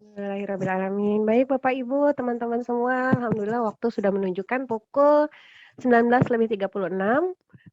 Alhamdulillahirrabbilalamin. Baik Bapak Ibu, teman-teman semua, alhamdulillah waktu sudah menunjukkan pukul 19.36.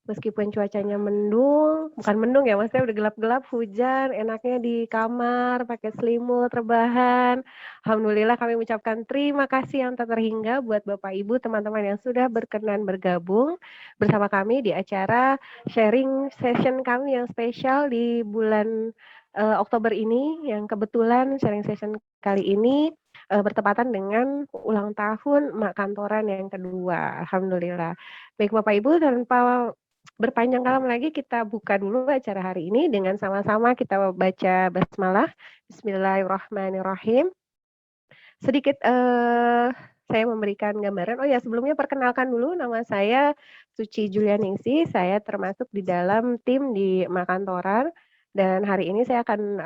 Meskipun cuacanya mendung, bukan mendung ya, maksudnya udah gelap-gelap, hujan, enaknya di kamar, pakai selimut, rebahan. Alhamdulillah kami mengucapkan terima kasih yang tak terhingga buat Bapak Ibu, teman-teman yang sudah berkenan bergabung bersama kami di acara sharing session kami yang spesial di bulan Oktober ini, yang kebetulan sharing session kali ini bertepatan dengan ulang tahun Mak Kantoran yang kedua, alhamdulillah. Baik Bapak Ibu, tanpa berpanjang kalam lagi kita buka dulu acara hari ini dengan sama-sama kita baca basmalah. Bismillahirrahmanirrahim. Sedikit saya memberikan gambaran. Oh ya, sebelumnya perkenalkan dulu, nama saya Suci Julianingsih. Saya termasuk di dalam tim di Mak Kantoran. Dan hari ini saya akan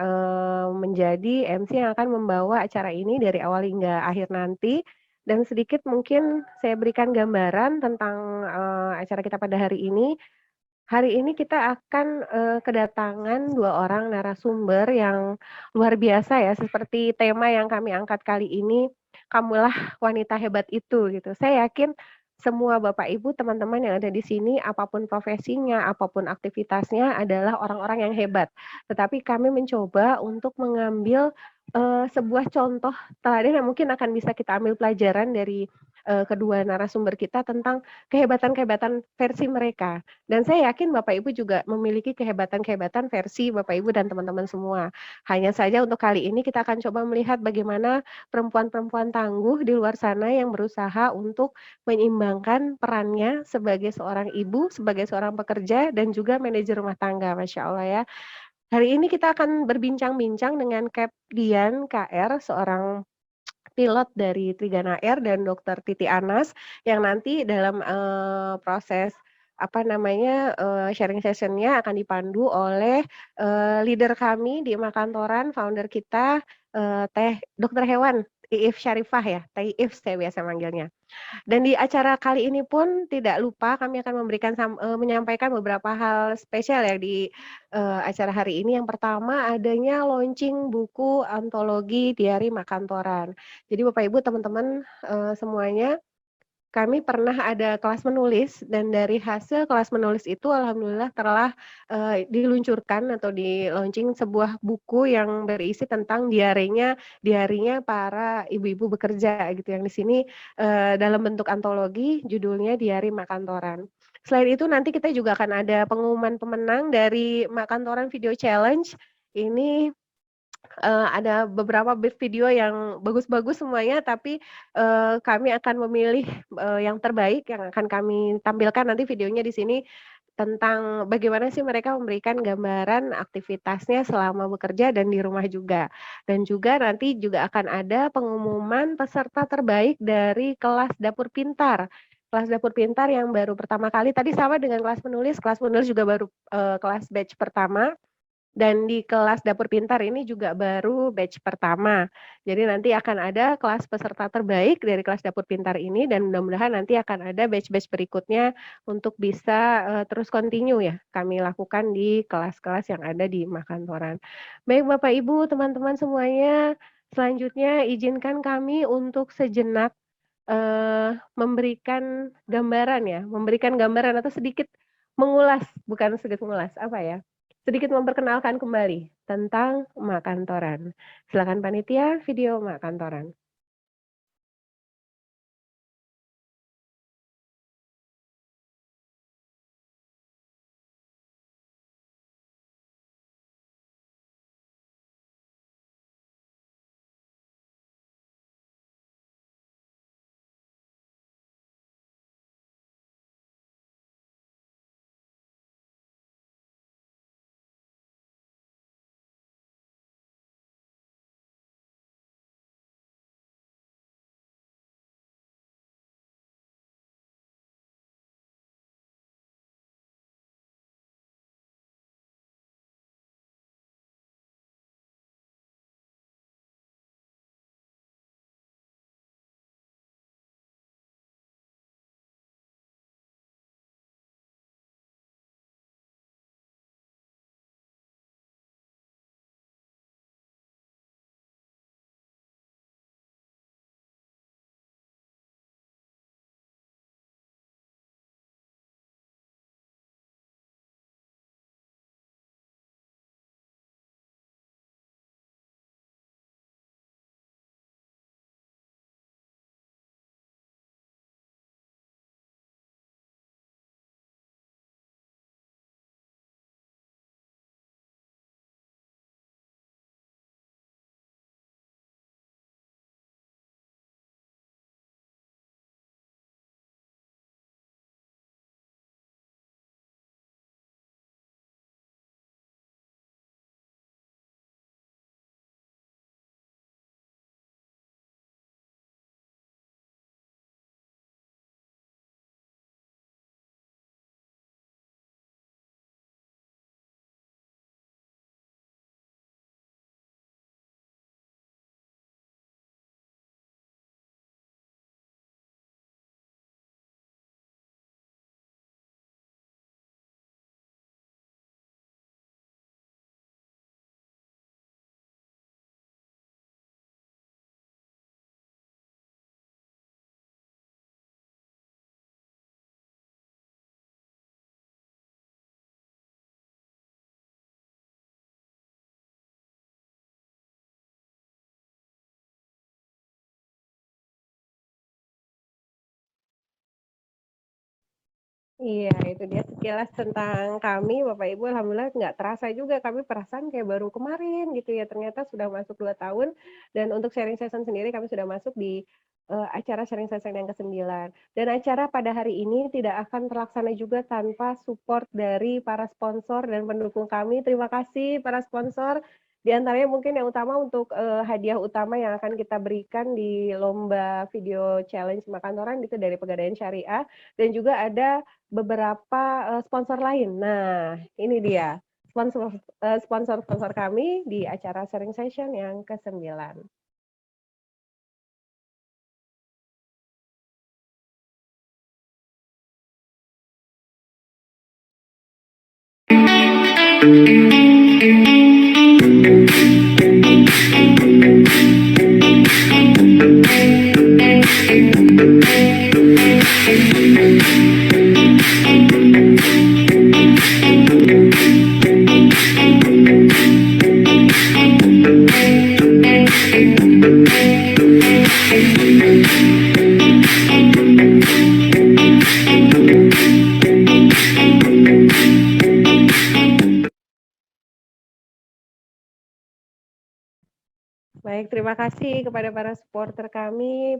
menjadi MC yang akan membawa acara ini dari awal hingga akhir nanti. Dan sedikit mungkin saya berikan gambaran tentang acara kita pada hari ini. Hari ini kita akan kedatangan 2 orang narasumber yang luar biasa ya, seperti tema yang kami angkat kali ini, "Kamulah Wanita Hebat Itu," gitu. Saya yakin semua Bapak Ibu, teman-teman yang ada di sini, apapun profesinya, apapun aktivitasnya adalah orang-orang yang hebat. Tetapi kami mencoba untuk mengambil sebuah contoh teladan yang mungkin akan bisa kita ambil pelajaran dari kedua narasumber kita tentang kehebatan-kehebatan versi mereka. Dan saya yakin Bapak Ibu juga memiliki kehebatan-kehebatan versi Bapak Ibu dan teman-teman semua. Hanya saja untuk kali ini kita akan coba melihat bagaimana perempuan-perempuan tangguh di luar sana yang berusaha untuk menyeimbangkan perannya sebagai seorang ibu, sebagai seorang pekerja, dan juga manajer rumah tangga, Masya Allah ya. Hari ini kita akan berbincang-bincang dengan Dian KR, seorang pilot dari Trigana Air dan Dokter Titi Anas yang nanti dalam proses apa namanya, sharing session-nya akan dipandu oleh leader kami di Makantoran, founder kita, Teh Dokter Hewan Iif Syarifah ya, Teh Iif saya biasa manggilnya. Dan di acara kali ini pun tidak lupa kami akan menyampaikan beberapa hal spesial ya di acara hari ini. Yang pertama adanya launching buku antologi Diari Makantoran. Jadi Bapak Ibu, teman-teman, semuanya, kami pernah ada kelas menulis dan dari hasil kelas menulis itu alhamdulillah telah diluncurkan atau di-launching sebuah buku yang berisi tentang diarinya para ibu-ibu bekerja gitu, yang di sini dalam bentuk antologi judulnya Diari Mak Kantoran. Selain itu nanti kita juga akan ada pengumuman pemenang dari Mak Kantoran Video Challenge. Ini ada beberapa video yang bagus-bagus semuanya, tapi kami akan memilih yang terbaik yang akan kami tampilkan nanti videonya di sini tentang bagaimana sih mereka memberikan gambaran aktivitasnya selama bekerja dan di rumah juga. Dan juga nanti juga akan ada pengumuman peserta terbaik dari kelas dapur pintar. Kelas dapur pintar yang baru pertama kali, tadi sama dengan kelas menulis juga baru kelas batch pertama. Dan di kelas dapur pintar ini juga baru batch pertama. Jadi nanti akan ada kelas peserta terbaik dari kelas dapur pintar ini dan mudah-mudahan nanti akan ada batch-batch berikutnya untuk bisa terus continue ya kami lakukan di kelas-kelas yang ada di Makantoran. Baik Bapak Ibu, teman-teman semuanya, selanjutnya izinkan kami untuk sejenak memberikan gambaran atau sedikit mengulas, bukan sedikit mengulas, apa ya, sedikit memperkenalkan kembali tentang Mak Kantoran. Silakan panitia video Mak Kantoran. Iya, itu dia sekilas tentang kami, Bapak Ibu. Alhamdulillah nggak terasa juga, kami perasaan kayak baru kemarin gitu ya, ternyata sudah masuk 2 tahun, dan untuk sharing session sendiri kami sudah masuk di, acara sharing session yang ke-9. Dan acara pada hari ini tidak akan terlaksana juga tanpa support dari para sponsor dan pendukung kami. Terima kasih para sponsor, di antaranya mungkin yang utama untuk, hadiah utama yang akan kita berikan di lomba video challenge Makantoran itu dari Pegadaian Syariah, dan juga ada beberapa, sponsor lain. Nah, ini dia sponsor-sponsor kami di acara sharing session yang ke-9. Baik, terima kasih kepada para supporter kami,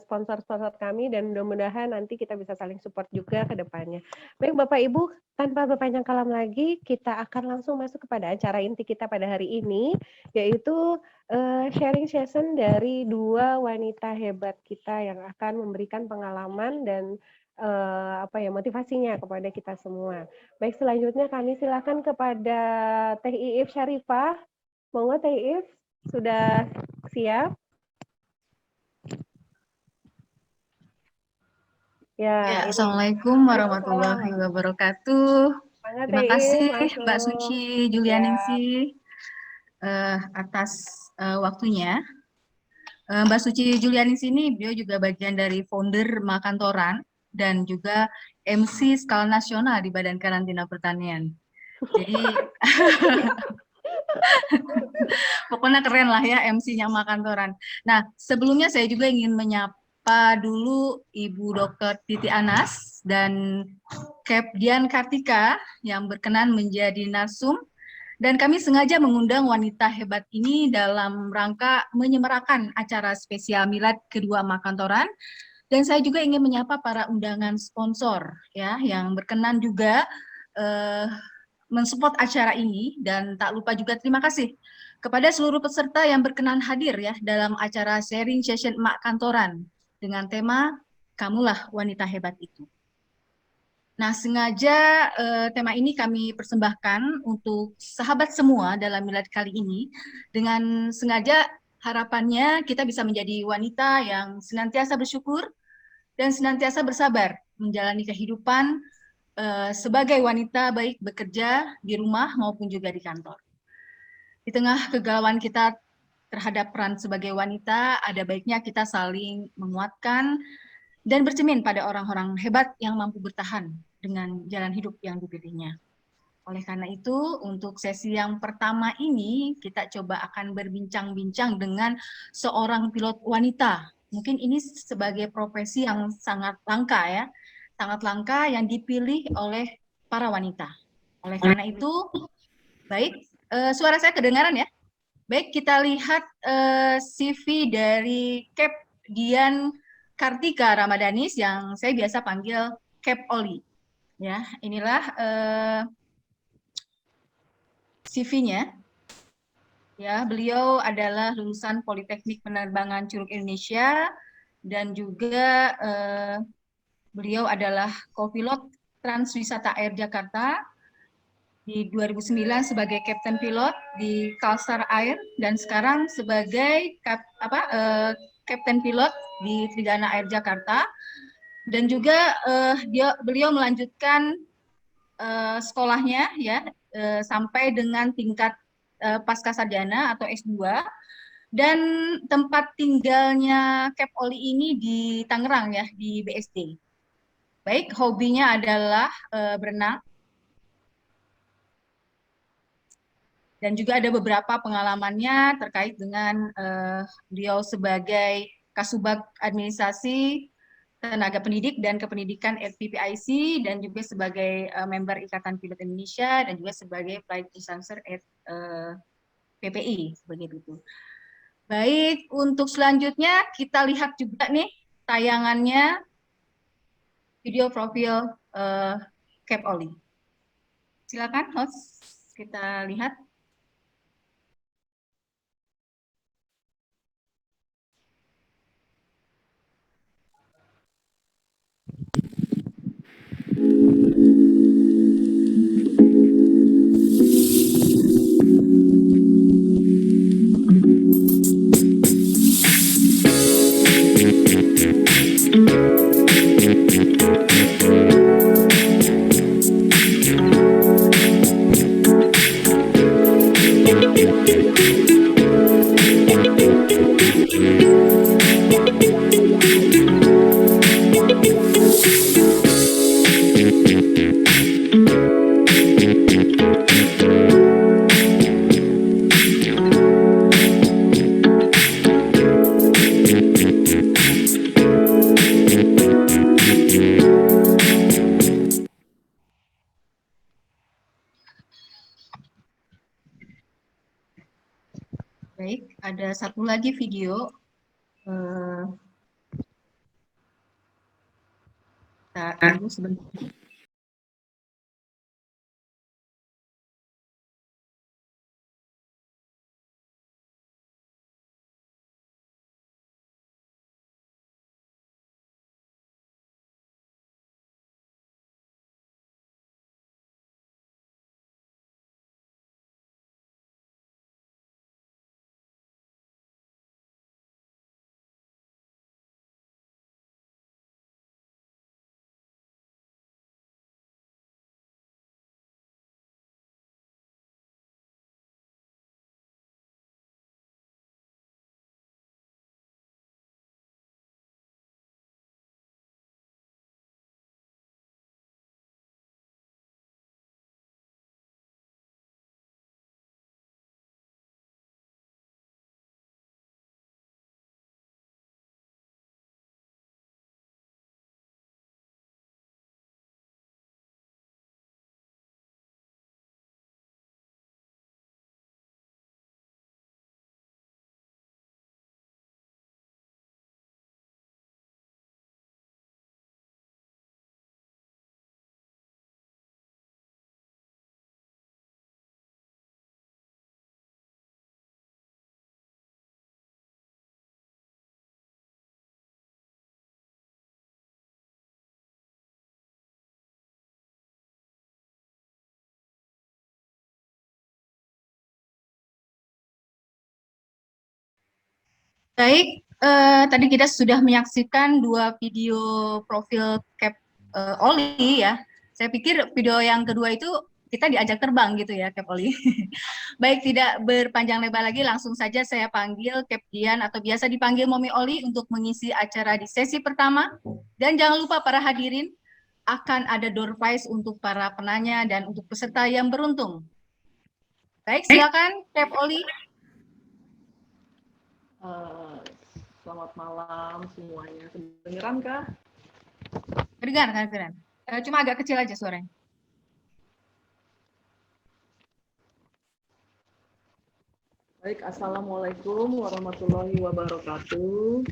sponsor-sponsor kami, dan mudah-mudahan nanti kita bisa saling support juga ke depannya. Baik Bapak Ibu, tanpa berpanjang kalam lagi, kita akan langsung masuk kepada acara inti kita pada hari ini, yaitu sharing session dari 2 wanita hebat kita yang akan memberikan pengalaman dan motivasinya kepada kita semua. Baik, selanjutnya kami silakan kepada Teh Iif Syarifah. Monggo Teh Iif. Sudah siap? Ya, Ya, ini. Assalamualaikum warahmatullahi Waalaikumsalam. wabarakatuh. Semangat Terima Teh, kasih Mbak langsung. Suci Ya, Julianingsih atas waktunya. Mbak Suci Julianingsih ini beliau juga bagian dari founder Makantoran dan juga MC skala nasional di Badan Karantina Pertanian. Jadi pokoknya keren lah ya MC-nya Makantoran. Nah, sebelumnya saya juga ingin menyapa dulu Ibu Dr. Titi Anas dan Kep Dian Kartika yang berkenan menjadi narsum, dan kami sengaja mengundang wanita hebat ini dalam rangka menyemarakan acara spesial milad kedua Makantoran, dan saya juga ingin menyapa para undangan sponsor ya yang berkenan juga eh, mensupport acara ini, dan tak lupa juga terima kasih kepada seluruh peserta yang berkenan hadir ya dalam acara sharing session Emak Kantoran dengan tema Kamulah Wanita Hebat Itu. Nah, sengaja tema ini kami persembahkan untuk sahabat semua dalam milad kali ini, dengan sengaja harapannya kita bisa menjadi wanita yang senantiasa bersyukur dan senantiasa bersabar menjalani kehidupan sebagai wanita, baik bekerja di rumah maupun juga di kantor. Di tengah kegalauan kita terhadap peran sebagai wanita, ada baiknya kita saling menguatkan dan bercermin pada orang-orang hebat yang mampu bertahan dengan jalan hidup yang dipilihnya. Oleh karena itu, untuk sesi yang pertama ini, kita coba akan berbincang-bincang dengan seorang pilot wanita. Mungkin ini sebagai profesi yang sangat langka ya, sangat langka yang dipilih oleh para wanita. Oleh karena itu, baik, suara saya kedengaran ya? Baik, kita lihat CV dari Kep Dian Kartika Ramadanis yang saya biasa panggil Kep Oli. Ya, inilah CV-nya. Ya, beliau adalah lulusan Politeknik Penerbangan Curug Indonesia, dan juga beliau adalah kopilot Transwisata Air Jakarta di 2009 sebagai Kapten Pilot di Kalsar Air, dan sekarang sebagai Kapten Pilot di Trigana Air Jakarta, dan juga beliau melanjutkan sekolahnya ya sampai dengan tingkat pasca sarjana atau S2, dan tempat tinggalnya Kep Oli ini di Tangerang ya, di BSD. Baik, hobinya adalah berenang, dan juga ada beberapa pengalamannya terkait dengan beliau sebagai Kasubag Administrasi tenaga pendidik dan kependidikan at PPIC, dan juga sebagai member Ikatan Pilot Indonesia, dan juga sebagai flight instructor at PPI, sebagai itu. Baik, untuk selanjutnya kita lihat juga nih tayangannya video profil Cap Oli. Silakan host, kita lihat. Baik, ada satu lagi video. Kita tunggu sebentar. Baik, tadi kita sudah menyaksikan dua video profil Cap Oli ya. Saya pikir video yang kedua itu kita diajak terbang gitu ya, Cap Oli. Baik, tidak berpanjang lebar lagi, langsung saja saya panggil Cap Dian atau biasa dipanggil Momi Oli untuk mengisi acara di sesi pertama. Dan jangan lupa para hadirin, akan ada door prize untuk para penanya dan untuk peserta yang beruntung. Baik, silakan Cap Oli. Selamat malam semuanya. Kedengeran kah? Kedengaran, kedengaran. Cuma agak kecil aja suaranya. Baik, Assalamualaikum warahmatullahi wabarakatuh.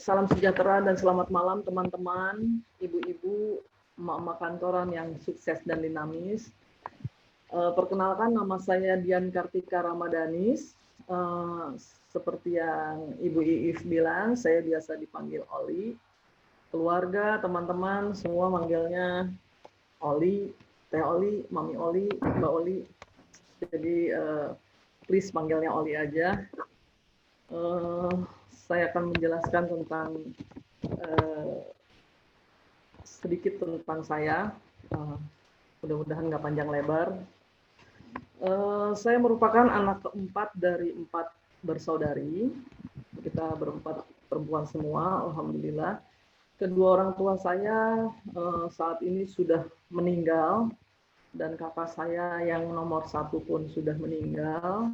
Salam sejahtera dan selamat malam teman-teman, ibu-ibu, emak-emak kantoran yang sukses dan dinamis. Perkenalkan, nama saya Dian Kartika Ramadanis. Seperti yang Ibu Iif bilang, saya biasa dipanggil Oli. Keluarga, teman-teman, semua manggilnya Oli, Teh Oli, Mami Oli, Mbak Oli. Jadi please panggilnya Oli aja. Saya akan menjelaskan tentang sedikit tentang saya. Mudah-mudahan nggak panjang lebar. Saya merupakan anak keempat dari 4 bersaudari. Kita berempat perempuan semua, alhamdulillah. Kedua orang tua saya saat ini sudah meninggal, dan kakak saya yang nomor 1 pun sudah meninggal.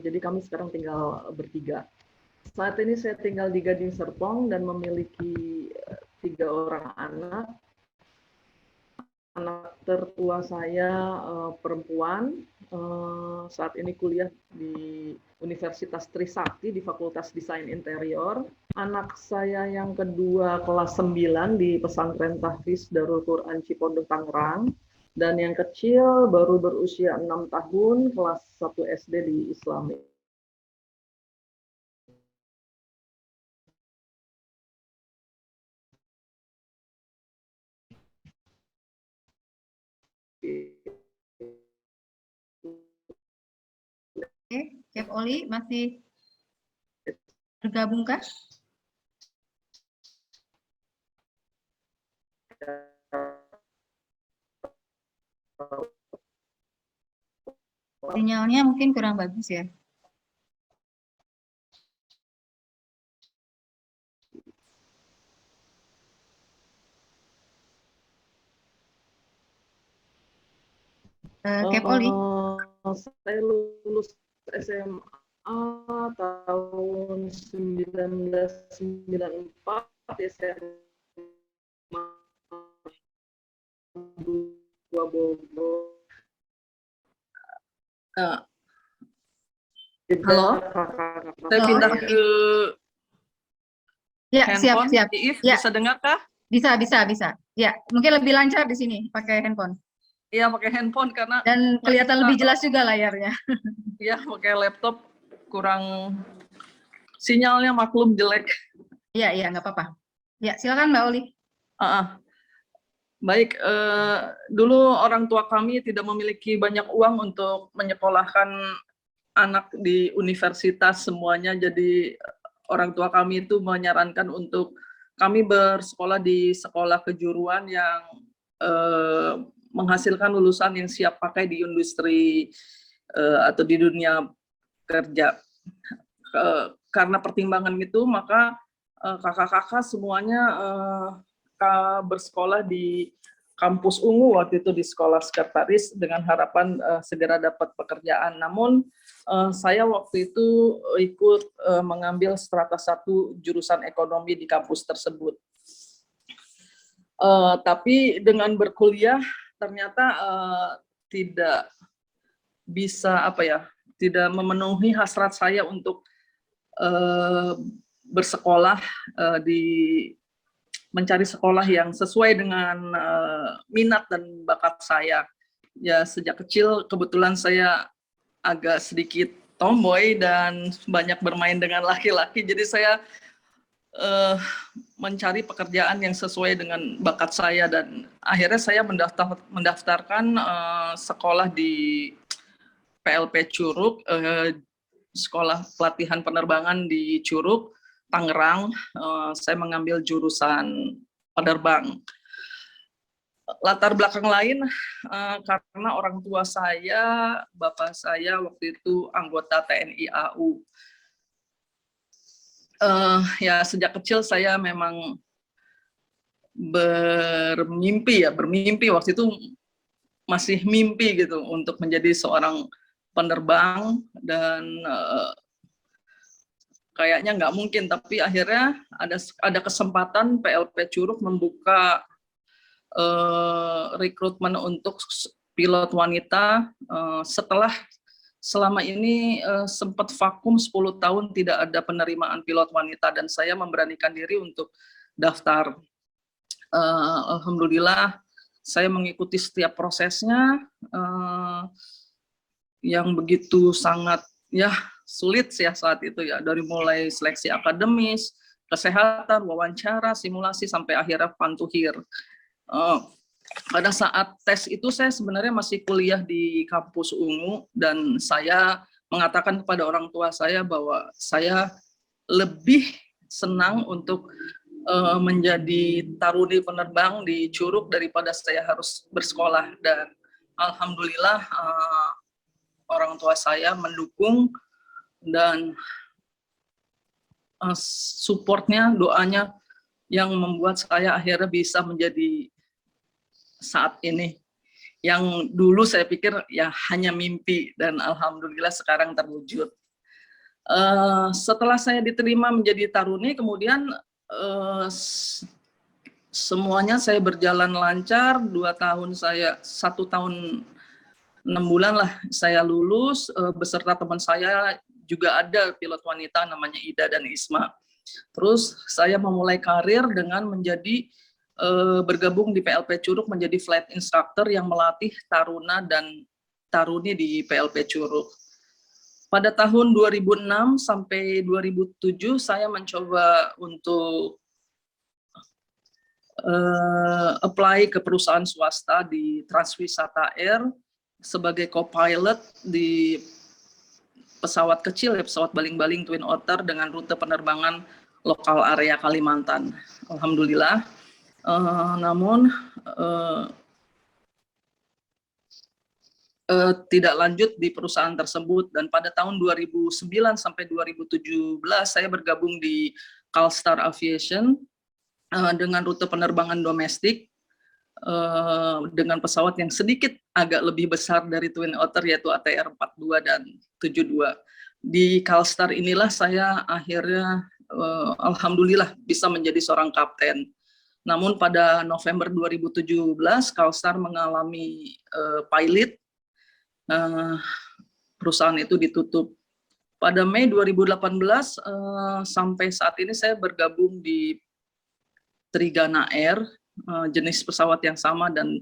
Jadi kami sekarang tinggal bertiga. Saat ini saya tinggal di Gading Serpong dan memiliki 3 orang anak. Anak tertua saya perempuan, saat ini kuliah di Universitas Trisakti di Fakultas Desain Interior. Anak saya yang kedua kelas 9 di Pesantren Tahfiz Darul Quran Cipondoh Tangerang. Dan yang kecil baru berusia 6 tahun, kelas 1 SD di Islami. Oke, Chef Oli masih bergabung kah? Sinyalnya mungkin kurang bagus ya. Chef Oli. Saya lulus SMA tahun 1994, SMA 2 Bogor. Halo, saya pindah ke Ya, handphone. siap. Iif, Ya. bisa dengar kah? Bisa. Ya, mungkin lebih lancar di sini pakai handphone. Iya, pakai handphone karena Dan kelihatan lebih jelas juga layarnya. ya pakai laptop kurang sinyalnya, maklum jelek. Iya, nggak apa-apa. Ya, silakan Mbak Oli. Baik, dulu orang tua kami tidak memiliki banyak uang untuk menyekolahkan anak di universitas semuanya, jadi orang tua kami itu menyarankan untuk kami bersekolah di sekolah kejuruan yang menghasilkan lulusan yang siap pakai di industri atau di dunia kerja. Karena pertimbangan itu, maka kakak-kakak semuanya bersekolah di kampus Ungu waktu itu, di sekolah sekretaris dengan harapan segera dapat pekerjaan. Namun saya waktu itu ikut mengambil strata 1 jurusan ekonomi di kampus tersebut. Tapi dengan berkuliah ternyata tidak bisa tidak memenuhi hasrat saya untuk bersekolah mencari sekolah yang sesuai dengan minat dan bakat saya. Ya, sejak kecil kebetulan saya agak sedikit tomboy dan banyak bermain dengan laki-laki, jadi saya mencari pekerjaan yang sesuai dengan bakat saya, dan akhirnya saya mendaftarkan sekolah di PLP Curug, sekolah pelatihan penerbangan di Curug, Tangerang. Saya mengambil jurusan penerbang. Latar belakang lain karena orang tua saya, bapak saya waktu itu anggota TNI AU. Ya, sejak kecil saya memang bermimpi waktu itu masih mimpi gitu untuk menjadi seorang penerbang, dan kayaknya nggak mungkin, tapi akhirnya ada kesempatan PLP Curug membuka rekrutmen untuk pilot wanita setelah selama ini sempat vakum 10 tahun tidak ada penerimaan pilot wanita, dan saya memberanikan diri untuk daftar. Alhamdulillah saya mengikuti setiap prosesnya yang begitu sangat sulit saat itu dari mulai seleksi akademis, kesehatan, wawancara, simulasi, sampai akhirnya pantuhir. Pada saat tes itu saya sebenarnya masih kuliah di kampus Ungu, dan saya mengatakan kepada orang tua saya bahwa saya lebih senang untuk menjadi taruni penerbang di Curug daripada saya harus bersekolah. Dan alhamdulillah orang tua saya mendukung dan supportnya, doanya yang membuat saya akhirnya bisa menjadi saat ini, yang dulu saya pikir hanya mimpi, dan alhamdulillah sekarang terwujud. Setelah saya diterima menjadi taruni, kemudian semuanya saya berjalan lancar. 1 tahun 6 bulan lah saya lulus, beserta teman saya juga ada pilot wanita namanya Ida dan Isma. Terus saya memulai karir dengan menjadi bergabung di PLP Curug menjadi flight instructor yang melatih taruna dan taruni di PLP Curug. Pada tahun 2006 sampai 2007 saya mencoba untuk apply ke perusahaan swasta di Transwisata Air sebagai co-pilot di pesawat kecil, ya, pesawat baling-baling Twin Otter dengan rute penerbangan lokal area Kalimantan. Alhamdulillah. Namun tidak lanjut di perusahaan tersebut, dan pada tahun 2009 sampai 2017 saya bergabung di Calstar Aviation dengan rute penerbangan domestik dengan pesawat yang sedikit agak lebih besar dari Twin Otter, yaitu ATR 42 dan 72. Di Calstar inilah saya akhirnya alhamdulillah bisa menjadi seorang kapten. Namun pada November 2017 Calstar mengalami pilot, perusahaan itu ditutup. Pada Mei 2018 sampai saat ini saya bergabung di Trigana Air, jenis pesawat yang sama dan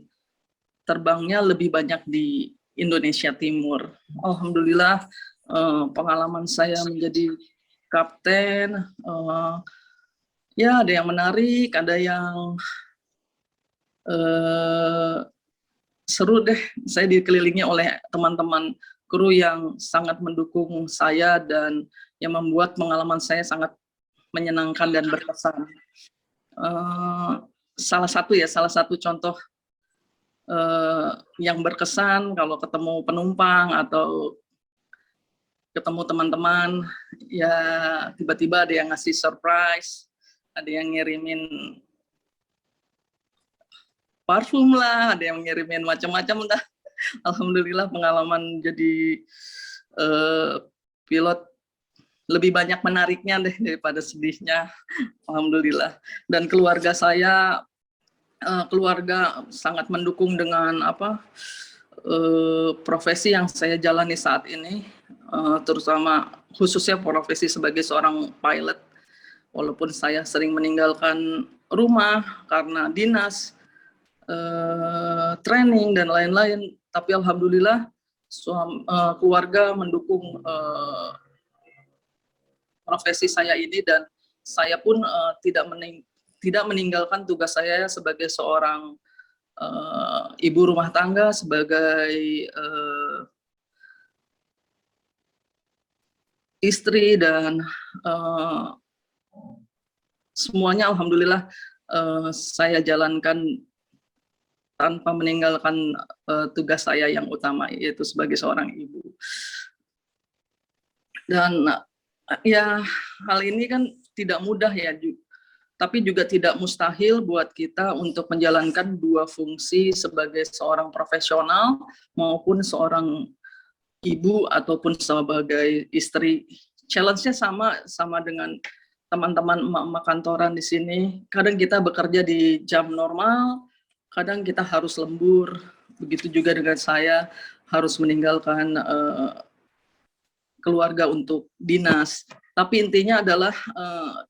terbangnya lebih banyak di Indonesia Timur. Alhamdulillah pengalaman saya menjadi kapten, ya ada yang menarik, ada yang seru deh. Saya dikelilingi oleh teman-teman kru yang sangat mendukung saya dan yang membuat pengalaman saya sangat menyenangkan dan berkesan. Salah satu contoh yang berkesan kalau ketemu penumpang atau ketemu teman-teman, ya tiba-tiba ada yang ngasih surprise, ada yang ngirimin parfum lah, ada yang ngirimin macam-macam dah. Alhamdulillah pengalaman jadi pilot lebih banyak menariknya deh daripada sedihnya. Alhamdulillah. Dan keluarga saya, keluarga sangat mendukung dengan profesi yang saya jalani saat ini, terutama khususnya profesi sebagai seorang pilot. Walaupun saya sering meninggalkan rumah karena dinas, training dan lain-lain, tapi alhamdulillah keluarga mendukung profesi saya ini, dan saya pun tidak meninggalkan tugas saya sebagai seorang ibu rumah tangga, sebagai istri, dan semuanya alhamdulillah saya jalankan tanpa meninggalkan tugas saya yang utama, yaitu sebagai seorang ibu. Dan ya hal ini kan tidak mudah ya, tapi juga tidak mustahil buat kita untuk menjalankan dua fungsi sebagai seorang profesional maupun seorang ibu ataupun sebagai istri. Challenge-nya sama dengan teman-teman emak-emak kantoran di sini. Kadang kita bekerja di jam normal, kadang kita harus lembur. Begitu juga dengan saya, harus meninggalkan keluarga untuk dinas. Tapi intinya adalah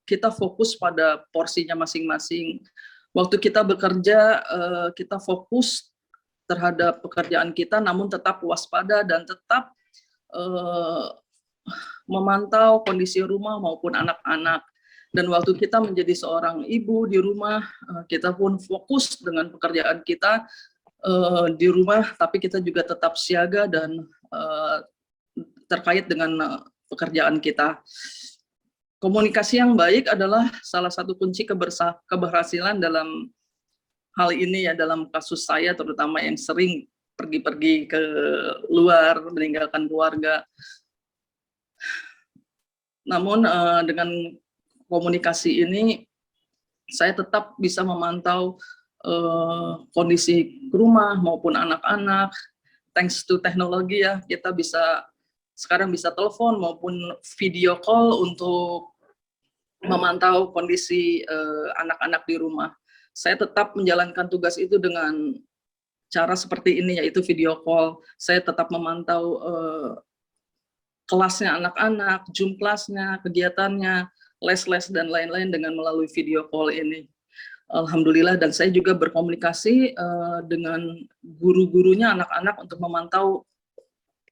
kita fokus pada porsinya masing-masing. Waktu kita bekerja, kita fokus terhadap pekerjaan kita, namun tetap waspada dan tetap memantau kondisi rumah maupun anak-anak. Dan waktu kita menjadi seorang ibu di rumah, kita pun fokus dengan pekerjaan kita di rumah, tapi kita juga tetap siaga dan terkait dengan pekerjaan kita. Komunikasi yang baik adalah salah satu kunci keberhasilan dalam hal ini ya, dalam kasus saya terutama yang sering pergi-pergi ke luar, meninggalkan keluarga. Namun dengan komunikasi ini saya tetap bisa memantau kondisi rumah maupun anak-anak. Thanks to teknologi ya, kita bisa sekarang bisa telepon maupun video call untuk memantau kondisi anak-anak di rumah. Saya tetap menjalankan tugas itu dengan cara seperti ini, yaitu video call. Saya tetap memantau kelasnya anak-anak, Zoom kelasnya, kegiatannya, les-les dan lain-lain dengan melalui video call ini. Alhamdulillah, dan saya juga berkomunikasi dengan guru-gurunya anak-anak untuk memantau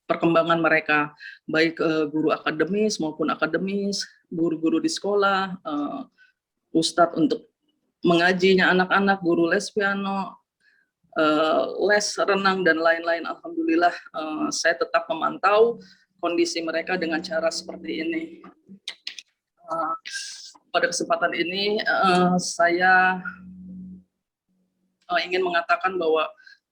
perkembangan mereka, baik guru akademis maupun akademis, guru-guru di sekolah, ustadz untuk mengajinya anak-anak, guru les piano, les renang dan lain-lain. Alhamdulillah, saya tetap memantau kondisi mereka dengan cara seperti ini. Pada kesempatan ini saya ingin mengatakan bahwa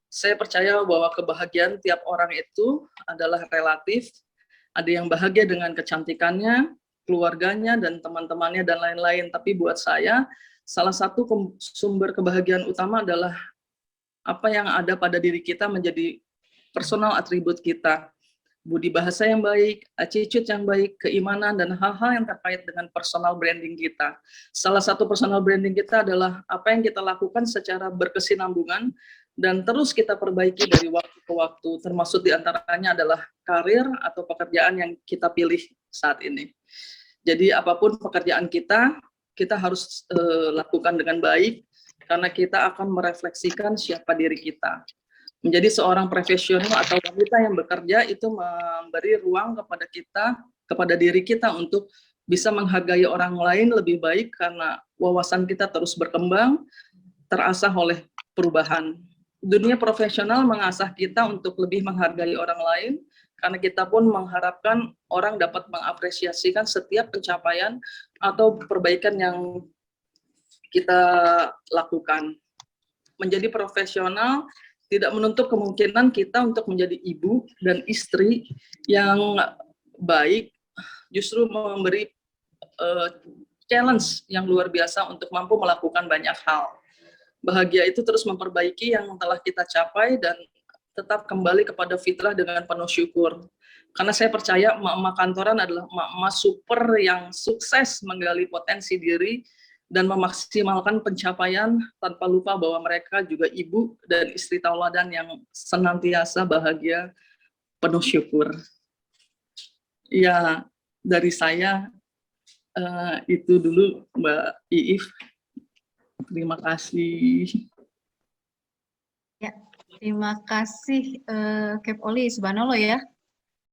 saya percaya bahwa kebahagiaan tiap orang itu adalah relatif. Ada yang bahagia dengan kecantikannya, keluarganya, dan teman-temannya, dan lain-lain. Tapi buat saya, salah satu sumber kebahagiaan utama adalah apa yang ada pada diri kita menjadi personal atribut kita. Budi bahasa yang baik, attitude yang baik, keimanan, dan hal-hal yang terkait dengan personal branding kita. Salah satu personal branding kita adalah apa yang kita lakukan secara berkesinambungan dan terus kita perbaiki dari waktu ke waktu, termasuk diantaranya adalah karir atau pekerjaan yang kita pilih saat ini. Jadi apapun pekerjaan kita harus lakukan dengan baik, karena kita akan merefleksikan siapa diri kita. Menjadi seorang profesional atau wanita yang bekerja itu memberi ruang kepada kita, kepada diri kita untuk bisa menghargai orang lain lebih baik, karena wawasan kita terus berkembang, terasah oleh perubahan. Dunia profesional mengasah kita untuk lebih menghargai orang lain, karena kita pun mengharapkan orang dapat mengapresiasikan setiap pencapaian atau perbaikan yang kita lakukan. Menjadi profesional tidak menutup kemungkinan kita untuk menjadi ibu dan istri yang baik, justru memberi challenge yang luar biasa untuk mampu melakukan banyak hal. Bahagia itu terus memperbaiki yang telah kita capai dan tetap kembali kepada fitrah dengan penuh syukur. Karena saya percaya emak-emak kantoran adalah emak-emak super yang sukses menggali potensi diri dan memaksimalkan pencapaian tanpa lupa bahwa mereka juga ibu dan istri tauladan yang senantiasa bahagia, penuh syukur. Ya, dari saya itu dulu Mbak Iif. Terima kasih. Ya, terima kasih Kep Oli, subhanallah ya.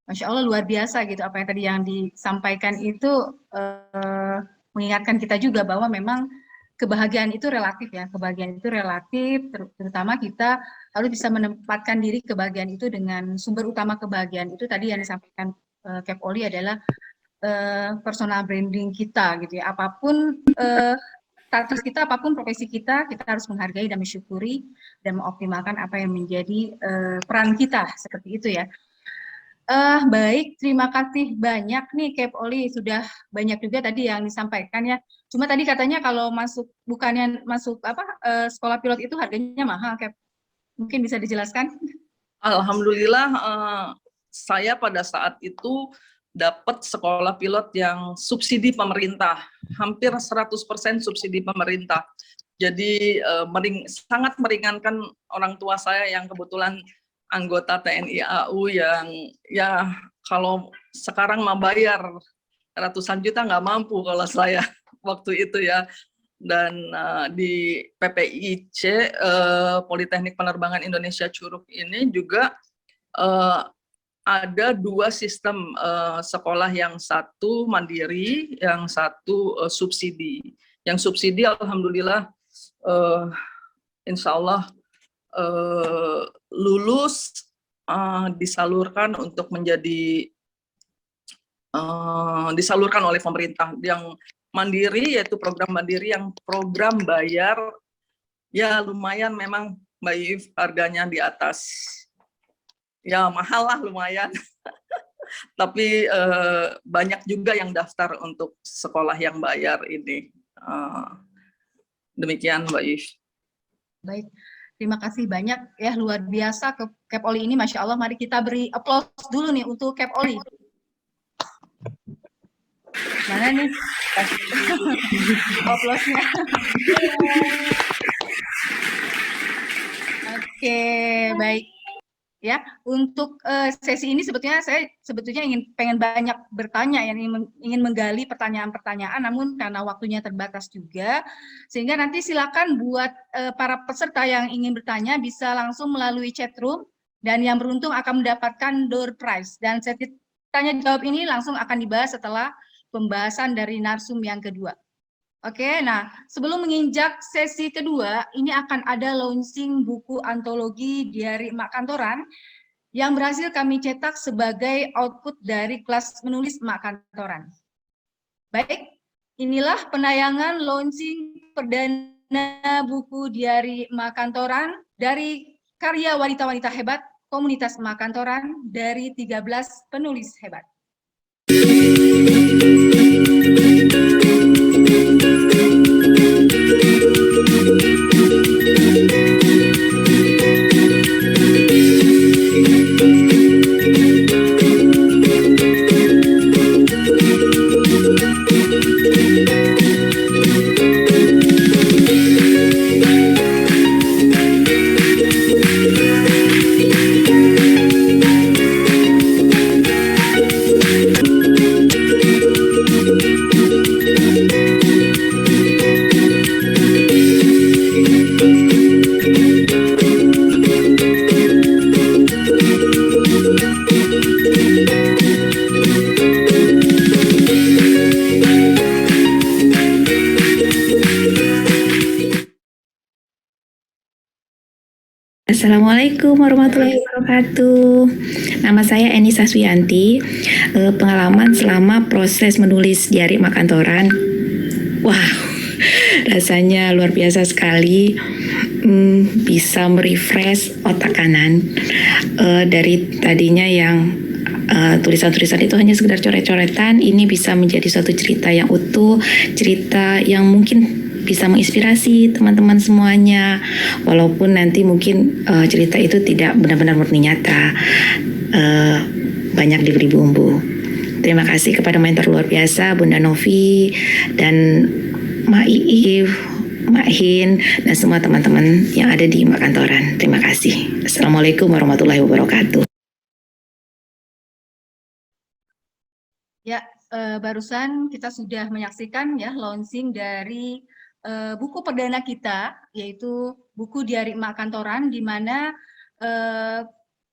Masya Allah luar biasa gitu, apa yang tadi yang disampaikan itu mengingatkan kita juga bahwa memang kebahagiaan itu relatif ya, kebahagiaan itu relatif, terutama kita harus bisa menempatkan diri kebahagiaan itu dengan sumber utama kebahagiaan itu tadi yang disampaikan Kep Oli adalah personal branding kita gitu ya, apapun status kita, apapun profesi kita harus menghargai dan mensyukuri dan mengoptimalkan apa yang menjadi peran kita, seperti itu ya. Baik, terima kasih banyak nih Kep Oli, sudah banyak juga tadi yang disampaikan ya. Cuma tadi katanya kalau bukannya masuk sekolah pilot itu harganya mahal, Kep. Mungkin bisa dijelaskan? Alhamdulillah, saya pada saat itu dapat sekolah pilot yang subsidi pemerintah, hampir 100% subsidi pemerintah. Jadi sangat meringankan orang tua saya yang kebetulan anggota TNI AU yang ya kalau sekarang mau bayar ratusan juta nggak mampu kalau saya waktu itu ya. Dan di PPIC Politeknik Penerbangan Indonesia Curug ini juga ada dua sistem sekolah, yang satu mandiri, yang satu subsidi. Yang subsidi alhamdulillah insya Allah lulus disalurkan untuk menjadi disalurkan oleh pemerintah. Yang mandiri yaitu program mandiri, yang program bayar ya lumayan memang Mbak Iif, harganya di atas. Ya mahal lah lumayan, tapi banyak juga yang daftar untuk sekolah yang bayar ini. Demikian Mbak Iif. Baik, terima kasih banyak ya, luar biasa Kep Oli ini, Masya Allah. Mari kita beri aplaus dulu nih untuk Kep Oli. Mana nih? Oplosnya. Oke, baik. Ya, untuk sesi ini sebetulnya saya pengen banyak bertanya, ya, ingin menggali pertanyaan-pertanyaan, namun karena waktunya terbatas juga, sehingga nanti silakan buat para peserta yang ingin bertanya bisa langsung melalui chat room, dan yang beruntung akan mendapatkan door prize. Dan sesi tanya jawab ini langsung akan dibahas setelah pembahasan dari narsum yang kedua. Oke, nah sebelum menginjak sesi kedua, ini akan ada launching buku antologi Diari Emak Kantoran yang berhasil kami cetak sebagai output dari kelas menulis Emak Kantoran. Baik, inilah penayangan launching perdana buku Diari Emak Kantoran dari karya wanita-wanita hebat komunitas Emak Kantoran dari 13 penulis hebat. Assalamualaikum warahmatullahi wabarakatuh. Nama saya Eni Saswianti. Pengalaman selama proses menulis Diari Emak Kantoran. Wah, rasanya luar biasa sekali. Bisa merefresh otak kanan. Dari tadinya yang tulisan-tulisan itu hanya sekedar coret-coretan, ini bisa menjadi suatu cerita yang utuh, cerita yang mungkin bisa menginspirasi teman-teman semuanya, walaupun nanti mungkin cerita itu tidak benar-benar murni nyata, banyak diberi bumbu. Terima kasih kepada mentor luar biasa Bunda Novi dan Mak Iif, Mak Hin, dan semua teman-teman yang ada di Emak Kantoran. Terima kasih. Assalamualaikum warahmatullahi wabarakatuh. Ya, barusan kita sudah menyaksikan ya launching dari buku perdana kita, yaitu buku Diari Emak Kantoran, di mana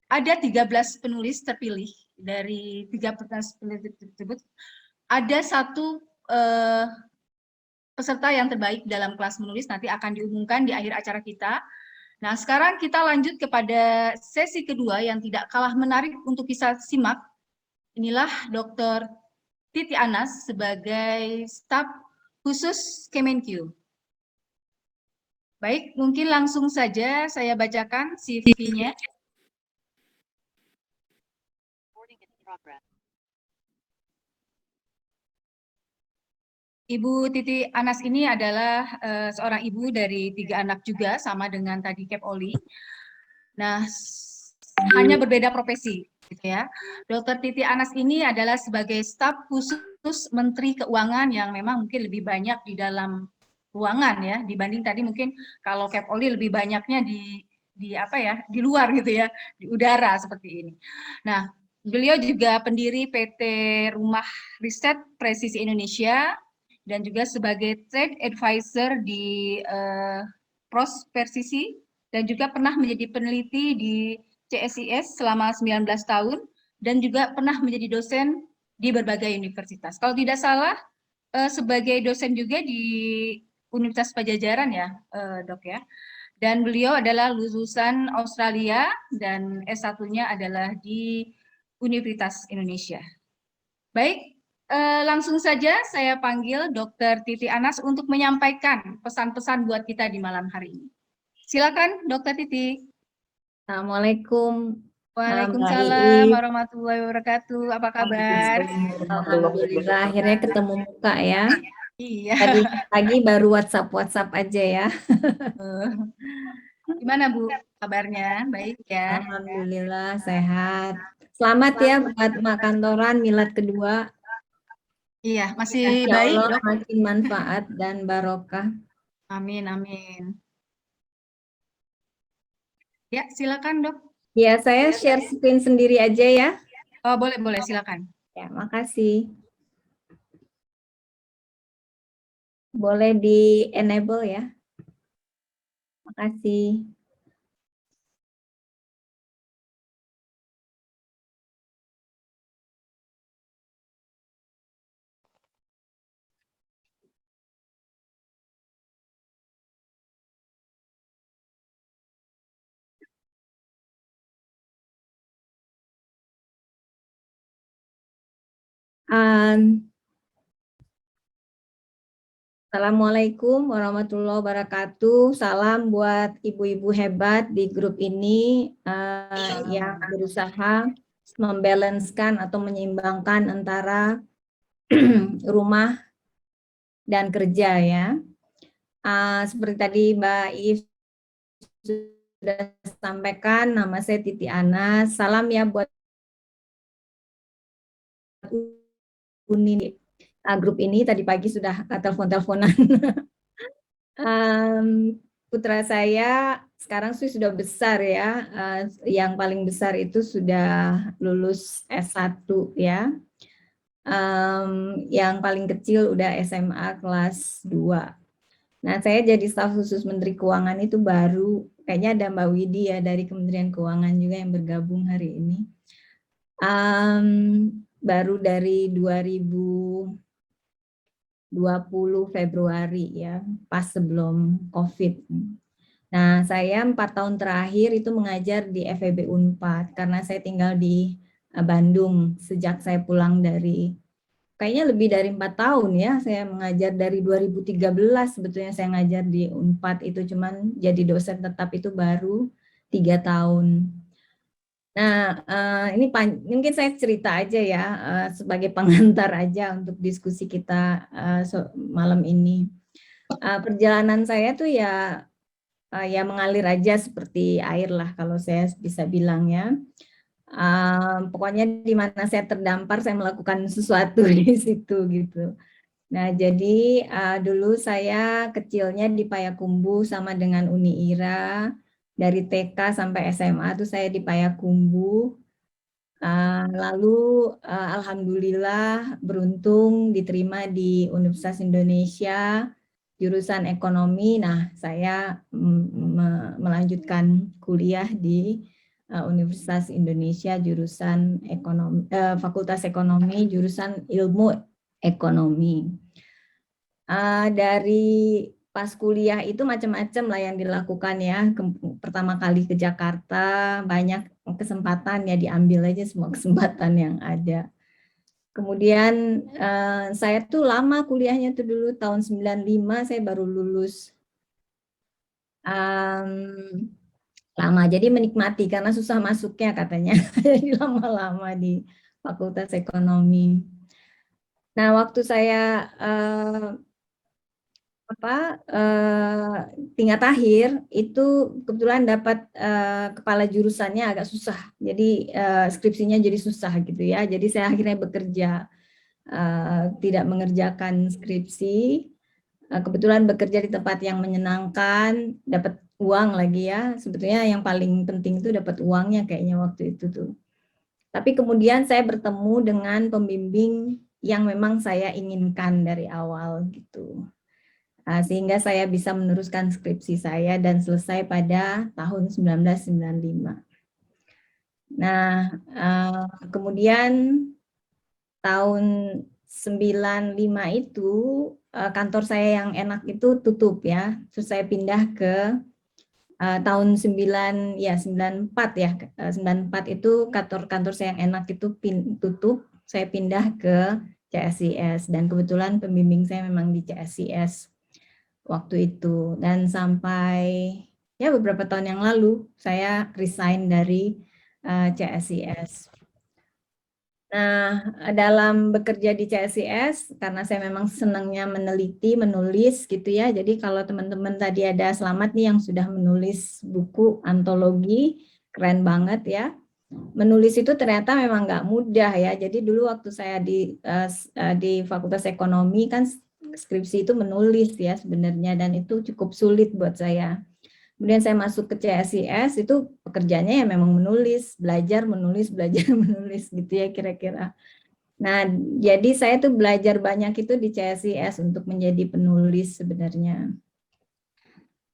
ada 13 penulis terpilih. Dari 13 penulis tersebut, ada satu peserta yang terbaik dalam kelas menulis, nanti akan diumumkan di akhir acara kita. Nah, sekarang kita lanjut kepada sesi kedua yang tidak kalah menarik untuk bisa simak. Inilah Dr. Titi Anas sebagai staf khusus Kemenkyu. Baik, mungkin langsung saja saya bacakan CV-nya. Ibu Titi Anas ini adalah seorang ibu dari 3 anak juga, sama dengan tadi Kep Oli. Nah, hanya berbeda profesi, gitu ya. Dr. Titi Anas ini adalah sebagai staf khusus Menteri Keuangan yang memang mungkin lebih banyak di dalam ruangan ya, dibanding tadi mungkin kalau Kep Oli lebih banyaknya di luar gitu ya, di udara seperti ini. Nah, beliau juga pendiri PT Rumah Riset Presisi Indonesia dan juga sebagai trade advisor di Prospersisi, dan juga pernah menjadi peneliti di CSIS selama 19 tahun dan juga pernah menjadi dosen di berbagai universitas. Kalau tidak salah sebagai dosen juga di Universitas Pajajaran ya, Dok ya. Dan beliau adalah lulusan Australia dan S1-nya adalah di Universitas Indonesia. Baik, langsung saja saya panggil Dr. Titi Anas untuk menyampaikan pesan-pesan buat kita di malam hari ini. Silakan, Dr. Titi. Assalamualaikum. Waalaikumsalam warahmatullahi wabarakatuh. Apa kabar? Alhamdulillah, akhirnya ketemu muka ya. Iya. Tadi pagi baru WhatsApp aja ya. Gimana Bu kabarnya? Baik ya? Alhamdulillah sehat. Selamat ya buat Emak Kantoran milad kedua. Iya, masih Insya baik, Allah Dok. makin manfaat dan barokah. Amin, amin. Ya, silakan, Dok. Ya, saya share screen sendiri aja ya. Oh, boleh, boleh, silakan. Ya, makasih. Boleh di enable ya. Makasih. Assalamualaikum warahmatullahi wabarakatuh. Salam buat ibu-ibu hebat di grup ini yang berusaha membalanskan atau menyeimbangkan antara rumah dan kerja ya. Seperti tadi Mbak If sudah sampaikan, nama saya Titi Anas. Salam ya buat Uni. Grup ini tadi pagi sudah telepon-teleponan. Putra saya sekarang sih sudah besar ya, yang paling besar itu sudah lulus S1 ya, yang paling kecil udah SMA kelas 2. Nah, saya jadi staf khusus Menteri Keuangan itu baru, kayaknya ada Mbak Widi ya dari Kementerian Keuangan juga yang bergabung hari ini. Baru dari 2020 Februari ya, pas sebelum COVID. Nah, saya 4 tahun terakhir itu mengajar di FEB Unpad karena saya tinggal di Bandung sejak saya pulang dari, kayaknya lebih dari 4 tahun ya, saya mengajar dari 2013 sebetulnya saya ngajar di Unpad itu, cuman jadi dosen tetap itu baru 3 tahun. Nah, ini mungkin saya cerita aja ya, sebagai pengantar aja untuk diskusi kita malam ini. Perjalanan saya tuh ya mengalir aja seperti air lah kalau saya bisa bilang ya. Pokoknya di mana saya terdampar saya melakukan sesuatu di situ gitu. Nah, jadi dulu saya kecilnya di Payakumbuh sama dengan Uni Ira. Dari TK sampai SMA tuh saya di Payakumbuh. Lalu alhamdulillah beruntung diterima di Universitas Indonesia jurusan ekonomi. Nah, saya melanjutkan kuliah di Universitas Indonesia jurusan ekonomi, Fakultas Ekonomi jurusan Ilmu Ekonomi. Dari pas kuliah itu macam-macam lah yang dilakukan ya. Pertama kali ke Jakarta, banyak kesempatan ya, diambil aja semua kesempatan yang ada. Kemudian saya tuh lama kuliahnya tuh dulu tahun 95 saya baru lulus. Lama, jadi menikmati karena susah masuknya katanya. Jadi lama-lama di Fakultas Ekonomi. Nah, waktu saya tingkat akhir itu kebetulan dapat kepala jurusannya agak susah, jadi skripsinya jadi susah gitu ya, jadi saya akhirnya bekerja, tidak mengerjakan skripsi. Kebetulan bekerja di tempat yang menyenangkan, dapat uang lagi ya, sebetulnya yang paling penting itu dapat uangnya kayaknya waktu itu tuh. Tapi kemudian saya bertemu dengan pembimbing yang memang saya inginkan dari awal gitu. Sehingga saya bisa meneruskan skripsi saya dan selesai pada tahun 1995. Nah, kemudian tahun 95 itu kantor saya yang enak itu tutup ya. Terus saya pindah ke tahun 94 ya. 94 itu kantor saya yang enak itu tutup. Saya pindah ke CSIS dan kebetulan pembimbing saya memang di CSIS waktu itu, dan sampai ya beberapa tahun yang lalu saya resign dari CSIS. Nah, dalam bekerja di CSIS karena saya memang senangnya meneliti, menulis gitu ya. Jadi kalau teman-teman tadi ada Selamat nih yang sudah menulis buku antologi, keren banget ya. menulis itu ternyata memang nggak mudah ya. Jadi dulu waktu saya di Fakultas Ekonomi kan skripsi itu menulis ya sebenarnya, dan itu cukup sulit buat saya. Kemudian saya masuk ke CSIS, itu pekerjaannya ya memang menulis, belajar belajar menulis gitu ya kira-kira. Nah, jadi saya tuh belajar banyak itu di CSIS untuk menjadi penulis sebenarnya.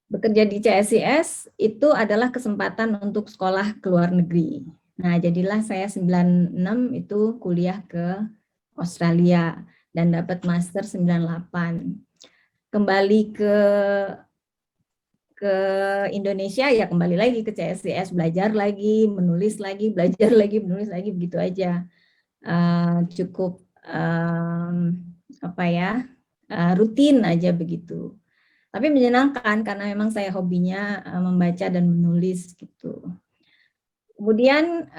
Bekerja di CSIS itu adalah kesempatan untuk sekolah ke luar negeri. Nah, jadilah saya 96 itu kuliah ke Australia dan dapat master 98. Kembali ke Indonesia ya kembali lagi ke CSIS, belajar lagi, menulis lagi, belajar lagi, menulis lagi, begitu aja. Cukup rutin aja begitu. Tapi menyenangkan karena memang saya hobinya membaca dan menulis gitu. Kemudian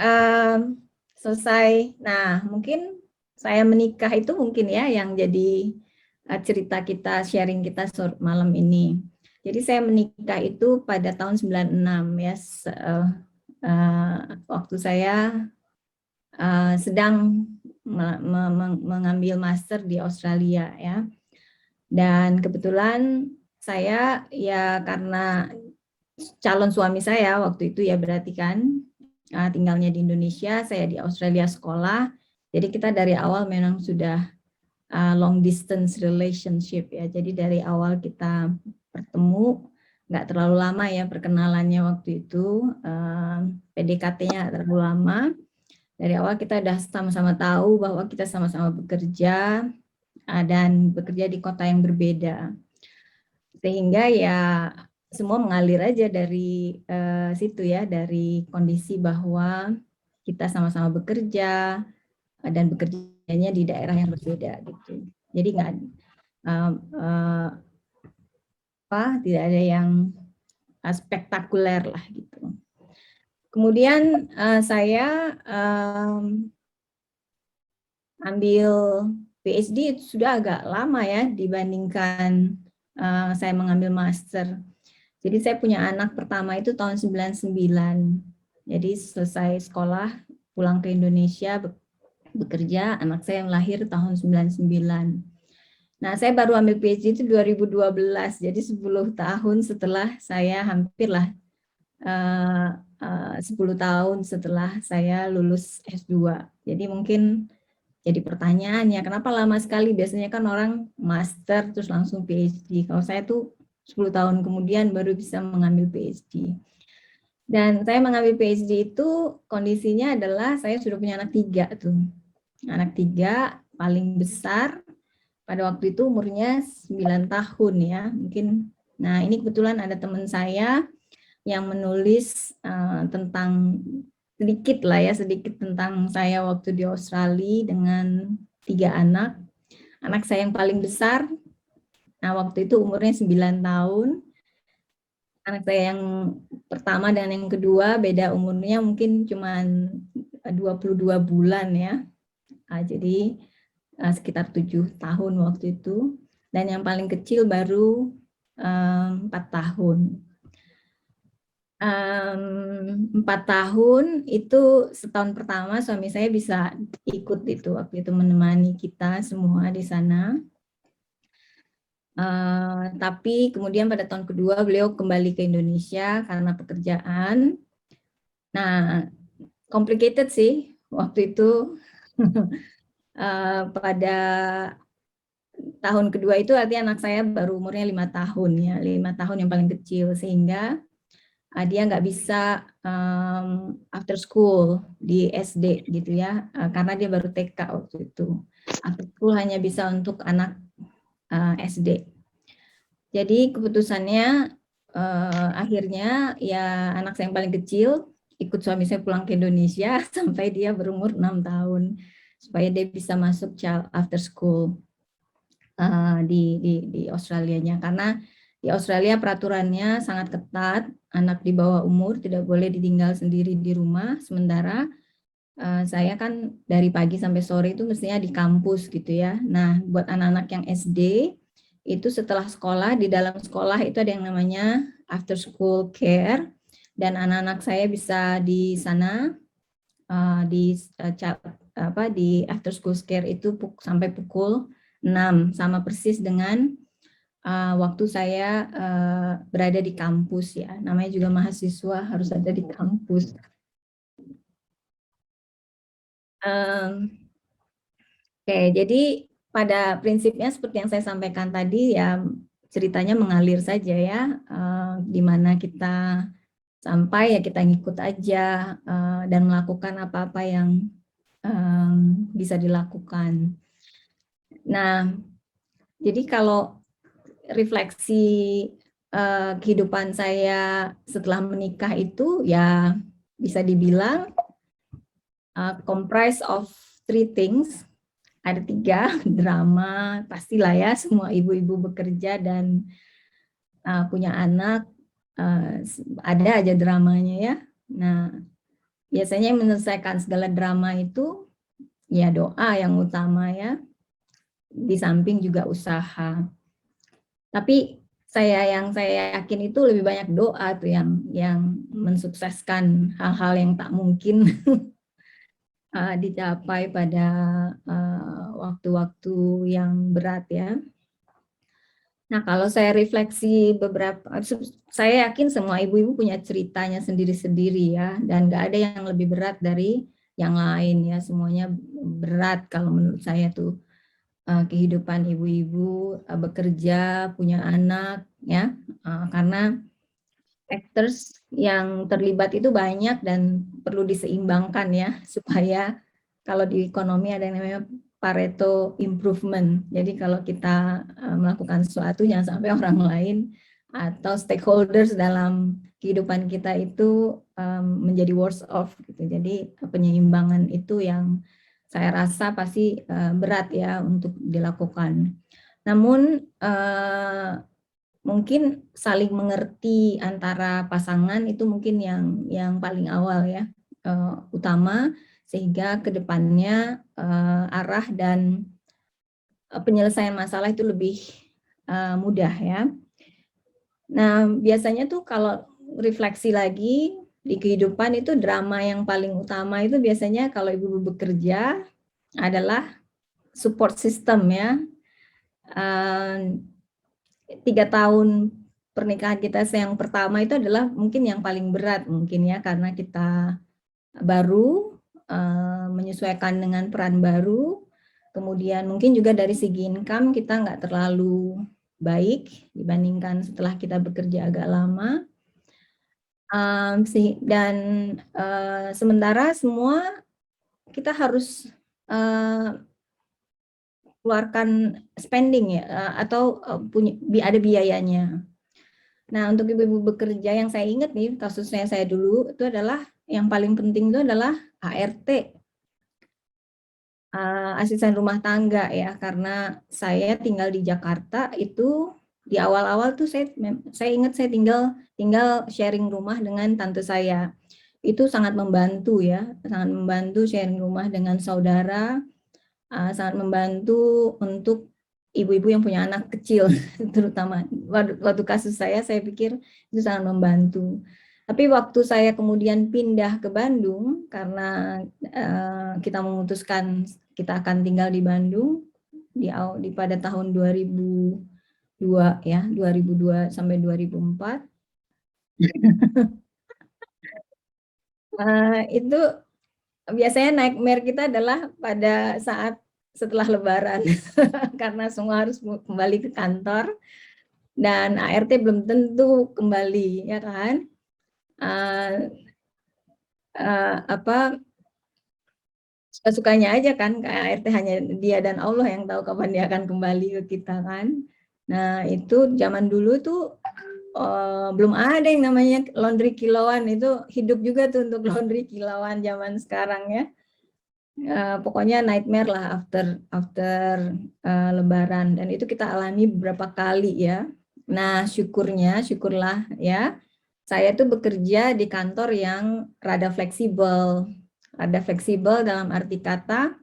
selesai, nah mungkin saya menikah itu mungkin ya yang jadi cerita kita, sharing kita malam ini. Jadi saya menikah itu pada tahun 96 ya, waktu saya sedang mengambil master di Australia ya. Dan kebetulan saya ya karena calon suami saya waktu itu ya berarti kan tinggalnya di Indonesia, saya di Australia sekolah. Jadi kita dari awal memang sudah long distance relationship ya. Jadi dari awal kita bertemu, nggak terlalu lama ya perkenalannya waktu itu, PDKT-nya terlalu lama. Dari awal kita udah sama-sama tahu bahwa kita sama-sama bekerja dan bekerja di kota yang berbeda. Sehingga ya semua mengalir aja dari situ ya, dari kondisi bahwa kita sama-sama bekerja dan bekerjanya di daerah yang berbeda gitu. Jadi nggak tidak ada yang spektakuler lah gitu. Kemudian saya ambil PhD itu sudah agak lama ya dibandingkan saya mengambil master. Jadi saya punya anak pertama itu tahun 99. Jadi selesai sekolah, pulang ke Indonesia, bekerja, anak saya yang lahir tahun 99. Nah, saya baru ambil PhD itu 2012, jadi 10 tahun setelah saya hampirlah 10 tahun setelah saya lulus S2. Jadi mungkin jadi pertanyaannya, kenapa lama sekali? Biasanya kan orang master terus langsung PhD. Kalau saya tuh 10 tahun kemudian baru bisa mengambil PhD. Dan saya mengambil PhD itu kondisinya adalah saya sudah punya anak 3 tuh. Anak 3 paling besar pada waktu itu umurnya 9 tahun ya. Mungkin, nah ini kebetulan ada teman saya yang menulis tentang sedikit tentang saya waktu di Australia dengan 3 anak. Anak saya yang paling besar, nah waktu itu umurnya 9 tahun. Anak saya yang pertama dan yang kedua beda umurnya mungkin cuma 22 bulan ya. Jadi sekitar 7 tahun waktu itu. Dan yang paling kecil baru 4 tahun. 4 tahun itu setahun pertama suami saya bisa ikut itu waktu itu menemani kita semua di sana. Tapi kemudian pada tahun kedua beliau kembali ke Indonesia karena pekerjaan. Nah, complicated sih waktu itu. Pada tahun kedua itu artinya anak saya baru umurnya 5 tahun ya, 5 tahun yang paling kecil, sehingga dia nggak bisa after school di SD gitu ya, karena dia baru TK waktu itu. After school hanya bisa untuk anak SD. Jadi keputusannya akhirnya ya anak saya yang paling kecil ikut suami saya pulang ke Indonesia sampai dia berumur 6 tahun supaya dia bisa masuk child after school di Australianya, karena di Australia peraturannya sangat ketat, anak di bawah umur tidak boleh ditinggal sendiri di rumah. Sementara saya kan dari pagi sampai sore itu mestinya di kampus gitu ya. Nah, buat anak-anak yang SD itu setelah sekolah, di dalam sekolah itu ada yang namanya after school care, dan anak-anak saya bisa di sana di after school care itu sampai pukul 6, sama persis dengan waktu saya berada di kampus ya. Namanya juga mahasiswa harus ada di kampus. Oke, jadi pada prinsipnya seperti yang saya sampaikan tadi ya, ceritanya mengalir saja ya, di mana kita sampai ya kita ngikut aja dan melakukan apa-apa yang bisa dilakukan. Nah, jadi kalau refleksi kehidupan saya setelah menikah itu ya bisa dibilang comprise of 3 things. Ada 3, drama, pastilah ya semua ibu-ibu bekerja dan punya anak, ada aja dramanya ya. Nah, biasanya yang menyelesaikan segala drama itu ya doa yang utama ya, di samping juga usaha. Tapi yang saya yakin itu lebih banyak doa tuh yang mensukseskan hal-hal yang tak mungkin dicapai pada waktu-waktu yang berat ya. Nah, kalau saya refleksi saya yakin semua ibu-ibu punya ceritanya sendiri-sendiri ya, dan nggak ada yang lebih berat dari yang lain ya, semuanya berat kalau menurut saya tuh kehidupan ibu-ibu bekerja, punya anak ya, karena factors yang terlibat itu banyak dan perlu diseimbangkan ya, supaya kalau di ekonomi ada yang namanya Pareto improvement. Jadi kalau kita melakukan sesuatu jangan sampai orang lain atau stakeholders dalam kehidupan kita itu menjadi worse off gitu. Jadi penyeimbangan itu yang saya rasa pasti berat ya untuk dilakukan. Namun mungkin saling mengerti antara pasangan itu mungkin yang paling awal ya, utama, sehingga kedepannya arah dan penyelesaian masalah itu lebih mudah ya. Nah, biasanya tuh kalau refleksi lagi di kehidupan itu drama yang paling utama itu biasanya kalau ibu bekerja adalah support system ya. 3 tahun pernikahan kita yang pertama itu adalah mungkin yang paling berat mungkin ya, karena kita baru menyesuaikan dengan peran baru, kemudian mungkin juga dari segi income kita nggak terlalu baik dibandingkan setelah kita bekerja agak lama, dan sementara semua kita harus keluarkan spending ya, atau ada biayanya. Nah, untuk ibu-ibu bekerja yang saya ingat nih, kasusnya saya dulu itu adalah yang paling penting itu adalah ART, asisten rumah tangga ya, karena saya tinggal di Jakarta itu di awal-awal tuh saya ingat saya tinggal sharing rumah dengan tante saya. Itu sangat membantu ya, sangat membantu sharing rumah dengan saudara. Sangat membantu untuk ibu-ibu yang punya anak kecil, terutama waktu kasus saya pikir itu sangat membantu. Tapi waktu saya kemudian pindah ke Bandung karena kita memutuskan kita akan tinggal di Bandung pada tahun 2002 ya, 2002 sampai 2004. Itu biasanya nightmare kita adalah pada saat setelah Lebaran karena semua harus kembali ke kantor dan ART belum tentu kembali ya kan. Suka-sukanya aja kan, ART hanya dia dan Allah yang tahu kapan dia akan kembali ke kita kan. Nah itu zaman dulu tuh belum ada yang namanya laundry kilauan, itu hidup juga tuh untuk laundry kilauan zaman sekarang ya. Pokoknya nightmare lah after Lebaran, dan itu kita alami beberapa kali ya. Nah syukurlah ya, saya tuh bekerja di kantor yang rada fleksibel dalam arti kata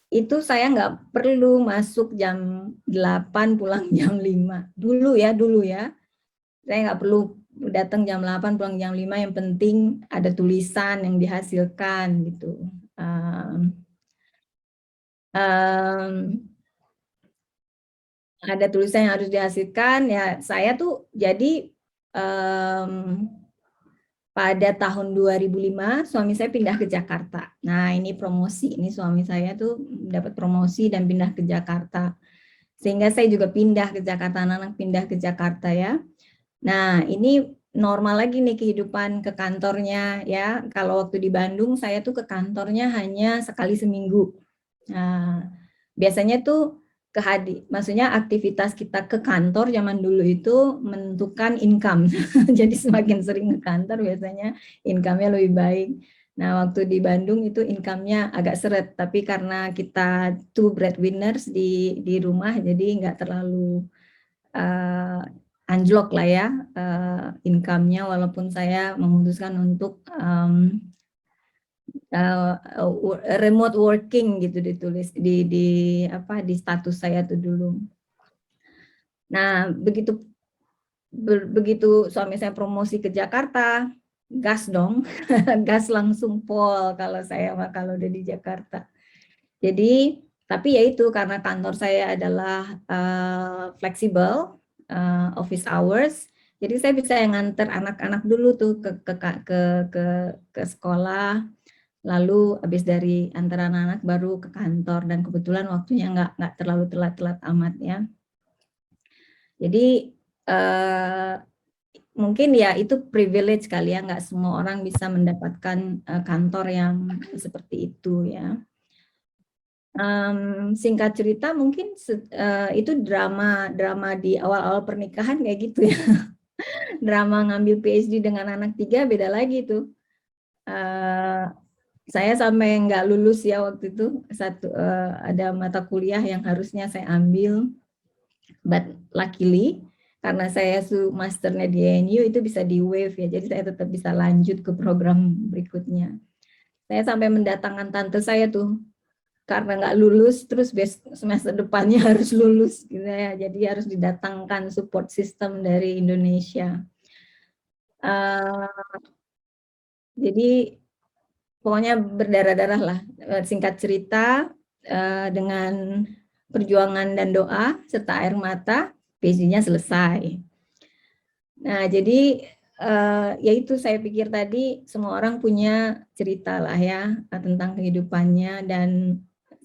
itu saya nggak perlu masuk jam 8 pulang jam 5 dulu ya. Saya nggak perlu datang jam 8, pulang jam 5, yang penting ada tulisan yang dihasilkan gitu. Ada tulisan yang harus dihasilkan, ya saya tuh jadi pada tahun 2005 suami saya pindah ke Jakarta. Nah ini promosi, ini suami saya tuh dapat promosi dan pindah ke Jakarta. Sehingga saya juga pindah ke Jakarta, anak-anak pindah ke Jakarta ya. Nah ini normal lagi nih kehidupan ke kantornya ya. Kalau waktu di Bandung saya tuh ke kantornya hanya sekali seminggu. Nah biasanya tuh maksudnya aktivitas kita ke kantor zaman dulu itu menentukan income. Jadi semakin sering ke kantor biasanya income-nya lebih baik. Nah, waktu di Bandung itu income-nya agak seret, tapi karena kita two breadwinners di rumah, jadi nggak terlalu anjlok lah ya income-nya, walaupun saya memutuskan untuk remote working gitu ditulis di status saya tuh dulu. Nah, begitu suami saya promosi ke Jakarta, gas dong, gas langsung pol kalau udah di Jakarta. Jadi, tapi ya itu karena kantor saya adalah fleksibel, office hours, jadi saya bisa nganter anak-anak dulu tuh ke sekolah. Lalu habis dari antara anak-anak baru ke kantor, dan kebetulan waktunya nggak terlalu telat-telat amat ya. Jadi mungkin ya itu privilege kali ya, nggak semua orang bisa mendapatkan kantor yang seperti itu ya. Singkat cerita mungkin itu drama di awal-awal pernikahan kayak gitu ya. Drama ngambil PhD dengan anak 3 beda lagi tuh. Saya sampai nggak lulus ya waktu itu, ada mata kuliah yang harusnya saya ambil, but luckily karena saya masternya di ANU itu bisa di waive ya, jadi saya tetap bisa lanjut ke program berikutnya. Saya sampai mendatangkan tante saya tuh, karena nggak lulus, terus semester depannya harus lulus gitu ya, jadi harus didatangkan support system dari Indonesia. Jadi pokoknya berdarah-darah lah. Singkat cerita, dengan perjuangan dan doa serta air mata, PhD-nya selesai. Nah, jadi ya itu saya pikir tadi semua orang punya cerita lah ya tentang kehidupannya, dan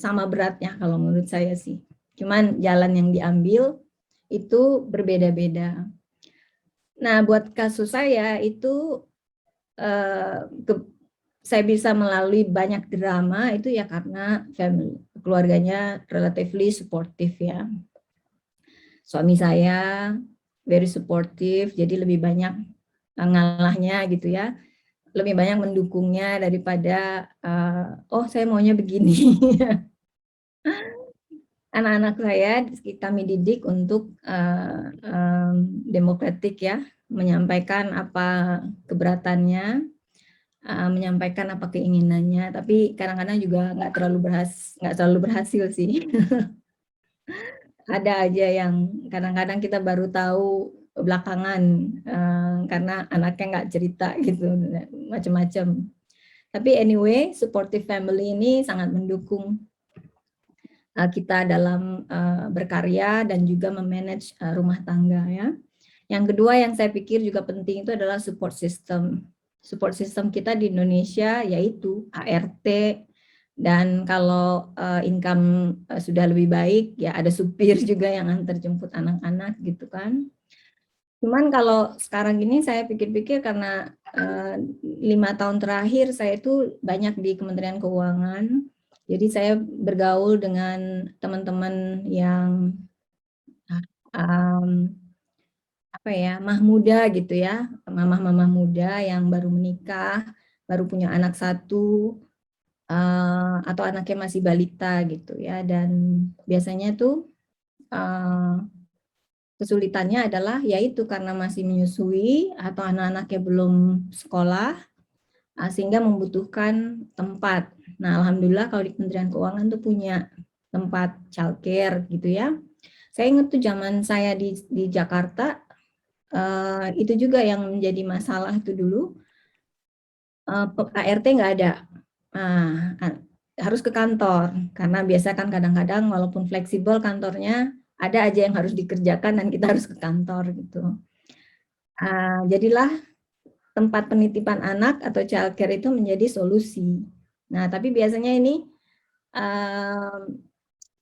sama beratnya kalau menurut saya sih. Cuman jalan yang diambil itu berbeda-beda. Nah, buat kasus saya itu saya bisa melalui banyak drama itu ya karena keluarganya relatively supportive ya. Suami saya very supportive, jadi lebih banyak ngalahnya gitu ya. Lebih banyak mendukungnya daripada oh saya maunya begini. Anak-anak saya kami didik untuk demokratik ya, menyampaikan apa keberatannya, menyampaikan apa keinginannya, tapi kadang-kadang juga nggak selalu berhasil sih. Ada aja yang kadang-kadang kita baru tahu belakangan karena anaknya nggak cerita gitu, macam-macam. Tapi anyway, supportive family ini sangat mendukung kita dalam berkarya dan juga memanage rumah tangga ya. Yang kedua yang saya pikir juga penting itu adalah support system. Support system kita di Indonesia yaitu ART, dan kalau income sudah lebih baik ya ada supir juga yang antar jemput anak-anak gitu kan. Cuman kalau sekarang ini saya pikir-pikir karena 5 tahun terakhir saya itu banyak di Kementerian Keuangan, jadi saya bergaul dengan teman-teman yang mah muda gitu ya, mamah-mamah muda yang baru menikah, baru punya anak 1, atau anaknya masih balita gitu ya, dan biasanya tuh kesulitannya adalah yaitu karena masih menyusui atau anak-anaknya belum sekolah, sehingga membutuhkan tempat. Nah, alhamdulillah kalau di Kementerian Keuangan tuh punya tempat childcare gitu ya. Saya ingat tuh zaman saya di Jakarta, itu juga yang menjadi masalah itu dulu. ART nggak ada. Nah, harus ke kantor karena biasa kan kadang-kadang walaupun fleksibel kantornya ada aja yang harus dikerjakan dan kita harus ke kantor gitu. Jadilah tempat penitipan anak atau childcare itu menjadi solusi. Nah, tapi biasanya ini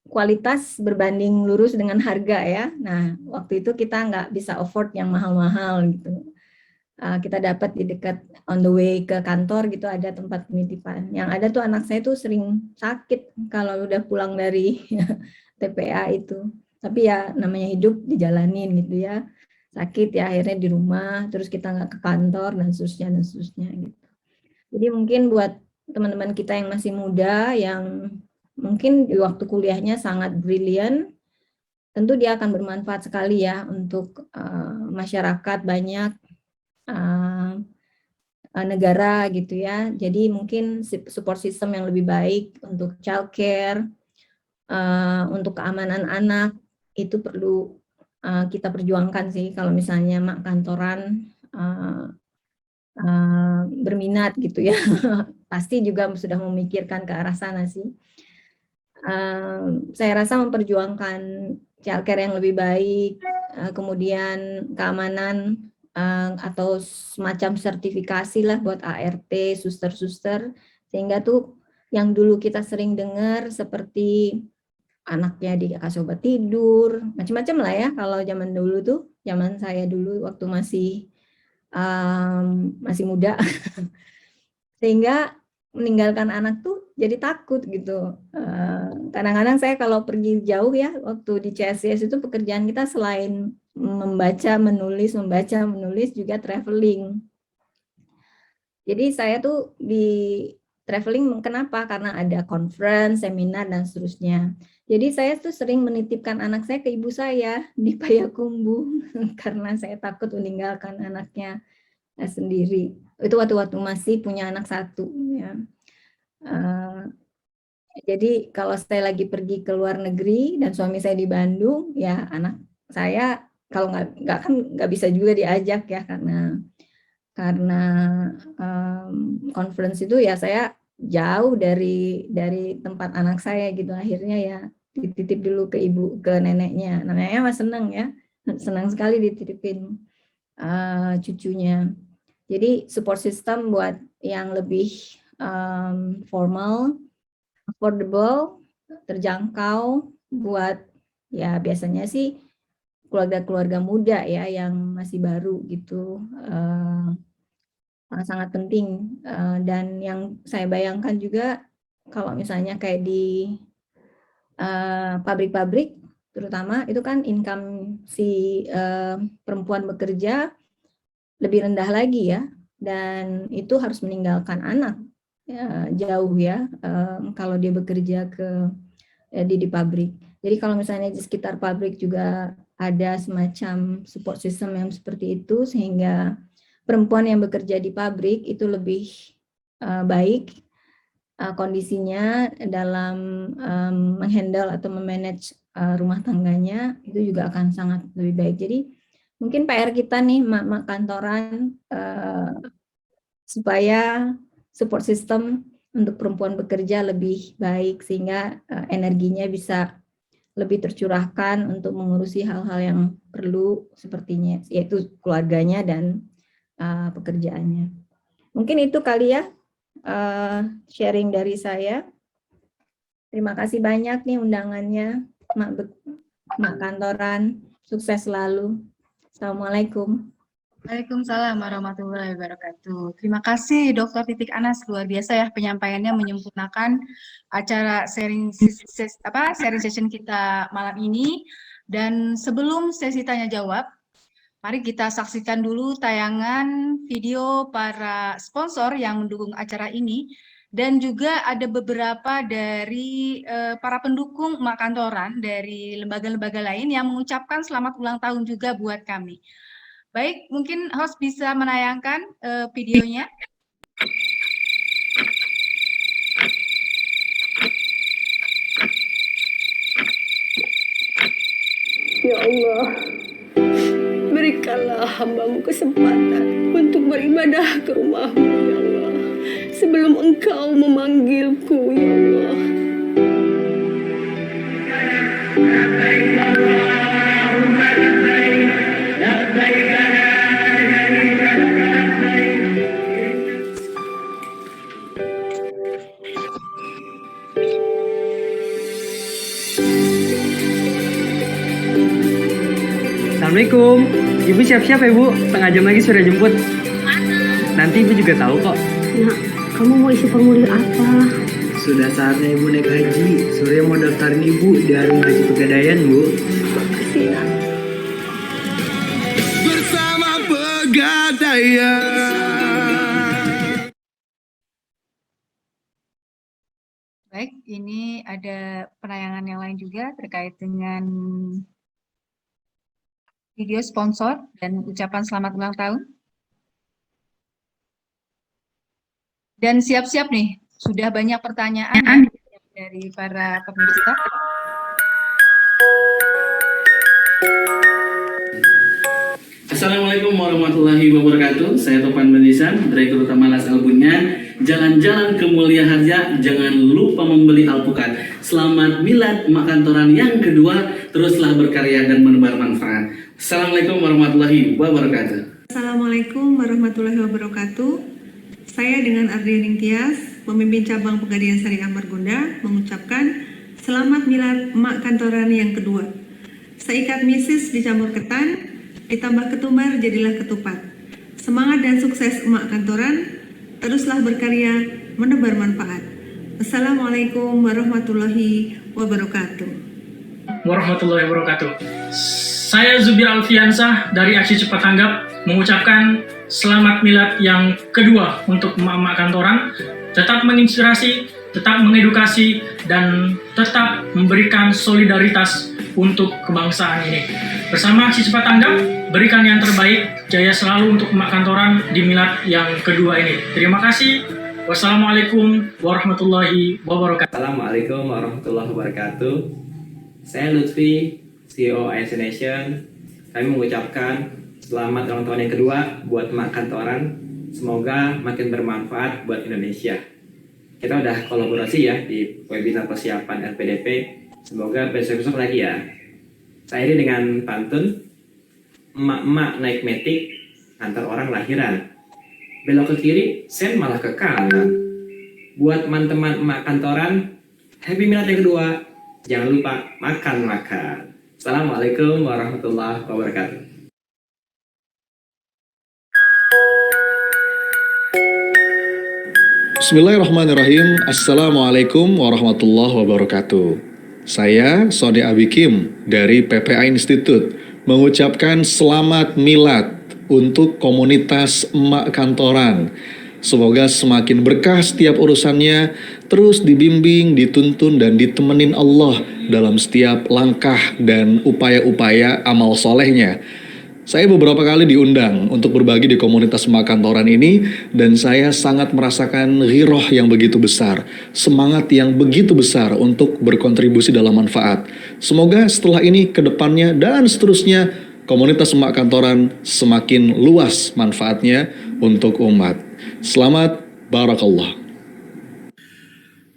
kualitas berbanding lurus dengan harga ya. Nah, waktu itu kita nggak bisa afford yang mahal-mahal gitu. Kita dapat di dekat on the way ke kantor gitu ada tempat penitipan. Yang ada tuh anak saya tuh sering sakit kalau udah pulang dari TPA itu. Tapi ya namanya hidup dijalanin gitu ya. Sakit ya akhirnya di rumah, terus kita nggak ke kantor dan seterusnya gitu. Jadi mungkin buat teman-teman kita yang masih muda, yang mungkin di waktu kuliahnya sangat brilian, tentu dia akan bermanfaat sekali ya untuk masyarakat banyak negara gitu ya. Jadi mungkin support system yang lebih baik untuk childcare, untuk keamanan anak itu perlu kita perjuangkan sih kalau misalnya mak kantoran berminat gitu ya. Pasti juga sudah memikirkan ke arah sana sih. Saya rasa memperjuangkan childcare yang lebih baik, kemudian keamanan atau semacam sertifikasi lah buat ART, suster-suster, sehingga tuh yang dulu kita sering dengar seperti anaknya dikasih obat tidur, macam-macam lah ya kalau zaman dulu tuh, zaman saya dulu waktu masih muda, sehingga meninggalkan anak tuh jadi takut gitu. Kadang-kadang saya kalau pergi jauh ya, waktu di CSCS itu pekerjaan kita selain membaca, menulis juga traveling. Jadi saya tuh di traveling kenapa? Karena ada conference, seminar, dan seterusnya. Jadi saya tuh sering menitipkan anak saya ke ibu saya di Payakumbuh karena saya takut meninggalkan anaknya sendiri. Itu waktu masih punya anak satu. Ya. Jadi kalau saya lagi pergi ke luar negeri dan suami saya di Bandung, ya anak saya kalau nggak bisa juga diajak ya karena conference itu ya saya jauh dari tempat anak saya gitu, akhirnya ya dititip dulu ke neneknya mah senang ya, senang sekali dititipin cucunya. Jadi support system buat yang lebih formal, affordable, terjangkau buat ya biasanya sih keluarga-keluarga muda ya yang masih baru gitu, sangat penting. Dan yang saya bayangkan juga kalau misalnya kayak di pabrik-pabrik terutama itu kan income si perempuan bekerja lebih rendah lagi ya, dan itu harus meninggalkan anak jauh ya kalau dia bekerja di pabrik. Jadi kalau misalnya di sekitar pabrik juga ada semacam support system yang seperti itu sehingga perempuan yang bekerja di pabrik itu lebih baik kondisinya dalam menghandle atau memanage rumah tangganya, itu juga akan sangat lebih baik. Jadi mungkin PR kita nih mak-mak kantoran supaya support system untuk perempuan bekerja lebih baik sehingga energinya bisa lebih tercurahkan untuk mengurusi hal-hal yang perlu sepertinya yaitu keluarganya dan pekerjaannya. Mungkin itu kali ya sharing dari saya. Terima kasih banyak nih undangannya mak kantoran, sukses selalu. Assalamualaikum. Waalaikumsalam warahmatullahi wabarakatuh. Terima kasih Dr. Titik Anas, luar biasa ya penyampaiannya, menyempurnakan acara sharing session kita malam ini. Dan sebelum sesi tanya jawab, mari kita saksikan dulu tayangan video para sponsor yang mendukung acara ini, dan juga ada beberapa dari para pendukung mak kantoran dari lembaga-lembaga lain yang mengucapkan selamat ulang tahun juga buat kami. Baik, mungkin host bisa menayangkan videonya. Ya Allah, berikan berikanlah hambamu kesempatan untuk beribadah ke rumahmu, ya Allah, sebelum Engkau memanggilku, ya Allah. Assalamualaikum. Ibu siap-siap ya, Bu. Setengah jam lagi sudah jemput. Nanti Ibu juga tahu kok. Nak, kamu mau isi formulir apa? Sudah saatnya Ibu naik haji. Surya mau daftarin Ibu di Harum Haji Pegadaian, Bu. Makasih, Nak. Bersama Pegadaian. Baik, ini ada penayangan yang lain juga terkait dengan video sponsor dan ucapan selamat ulang tahun. Dan siap-siap nih, sudah banyak pertanyaan dari para pemirsa. Assalamualaikum warahmatullahi wabarakatuh. Saya Topan Benisan, Direktur Utama Las Albunyan. Jalan-jalan ke Mulia Harja, jangan lupa membeli alpukat. Selamat milad Mak Kantoran yang kedua, teruslah berkarya dan menebar manfaat. Assalamualaikum warahmatullahi wabarakatuh. Assalamualaikum warahmatullahi wabarakatuh. Saya dengan Adrianing Tias, pemimpin cabang Pegadaian Syariah Margonda, mengucapkan selamat milad Mak Kantoran yang kedua. Seikat misis dicampur ketan, ditambah ketumbar jadilah ketupat. Semangat dan sukses Mak Kantoran, teruslah berkarya menebar manfaat. Assalamualaikum warahmatullahi wabarakatuh. Warahmatullahi wabarakatuh. Saya Zubir Alfiansah dari Aksi Cepat Tanggap mengucapkan selamat milad yang kedua untuk emak-emak kantoran. Tetap menginspirasi, tetap mengedukasi, dan tetap memberikan solidaritas untuk kebangsaan ini. Bersama Aksi Cepat Tanggap, berikan yang terbaik, jaya selalu untuk emak kantoran di milad yang kedua ini. Terima kasih. Wassalamualaikum warahmatullahi wabarakatuh. Assalamualaikum warahmatullahi wabarakatuh. Saya Lutfi, CEO ASC Nation. Kami mengucapkan selamat ulang tahun yang kedua buat emak kantoran. Semoga makin bermanfaat buat Indonesia. Kita udah kolaborasi ya di webinar persiapan LPDP. Semoga besok-besok lagi ya. Saya ini dengan pantun, emak-emak naik metik, antar orang lahiran. Belok ke kiri, sen malah ke kanan. Buat teman-teman emak kantoran, happy milad yang kedua. Jangan lupa makan-makan. Assalamualaikum warahmatullahi wabarakatuh. Bismillahirrahmanirrahim. Assalamualaikum warahmatullahi wabarakatuh. Saya Sony Abikim dari PPA Institute mengucapkan selamat milad untuk komunitas emak kantoran. Semoga semakin berkah setiap urusannya, terus dibimbing, dituntun, dan ditemenin Allah dalam setiap langkah dan upaya-upaya amal solehnya. Saya beberapa kali diundang untuk berbagi di komunitas emak kantoran ini, dan saya sangat merasakan ghiroh yang begitu besar, semangat yang begitu besar untuk berkontribusi dalam manfaat. Semoga setelah ini, ke depannya, dan seterusnya, komunitas emak kantoran semakin luas manfaatnya untuk umat. Selamat barakallah.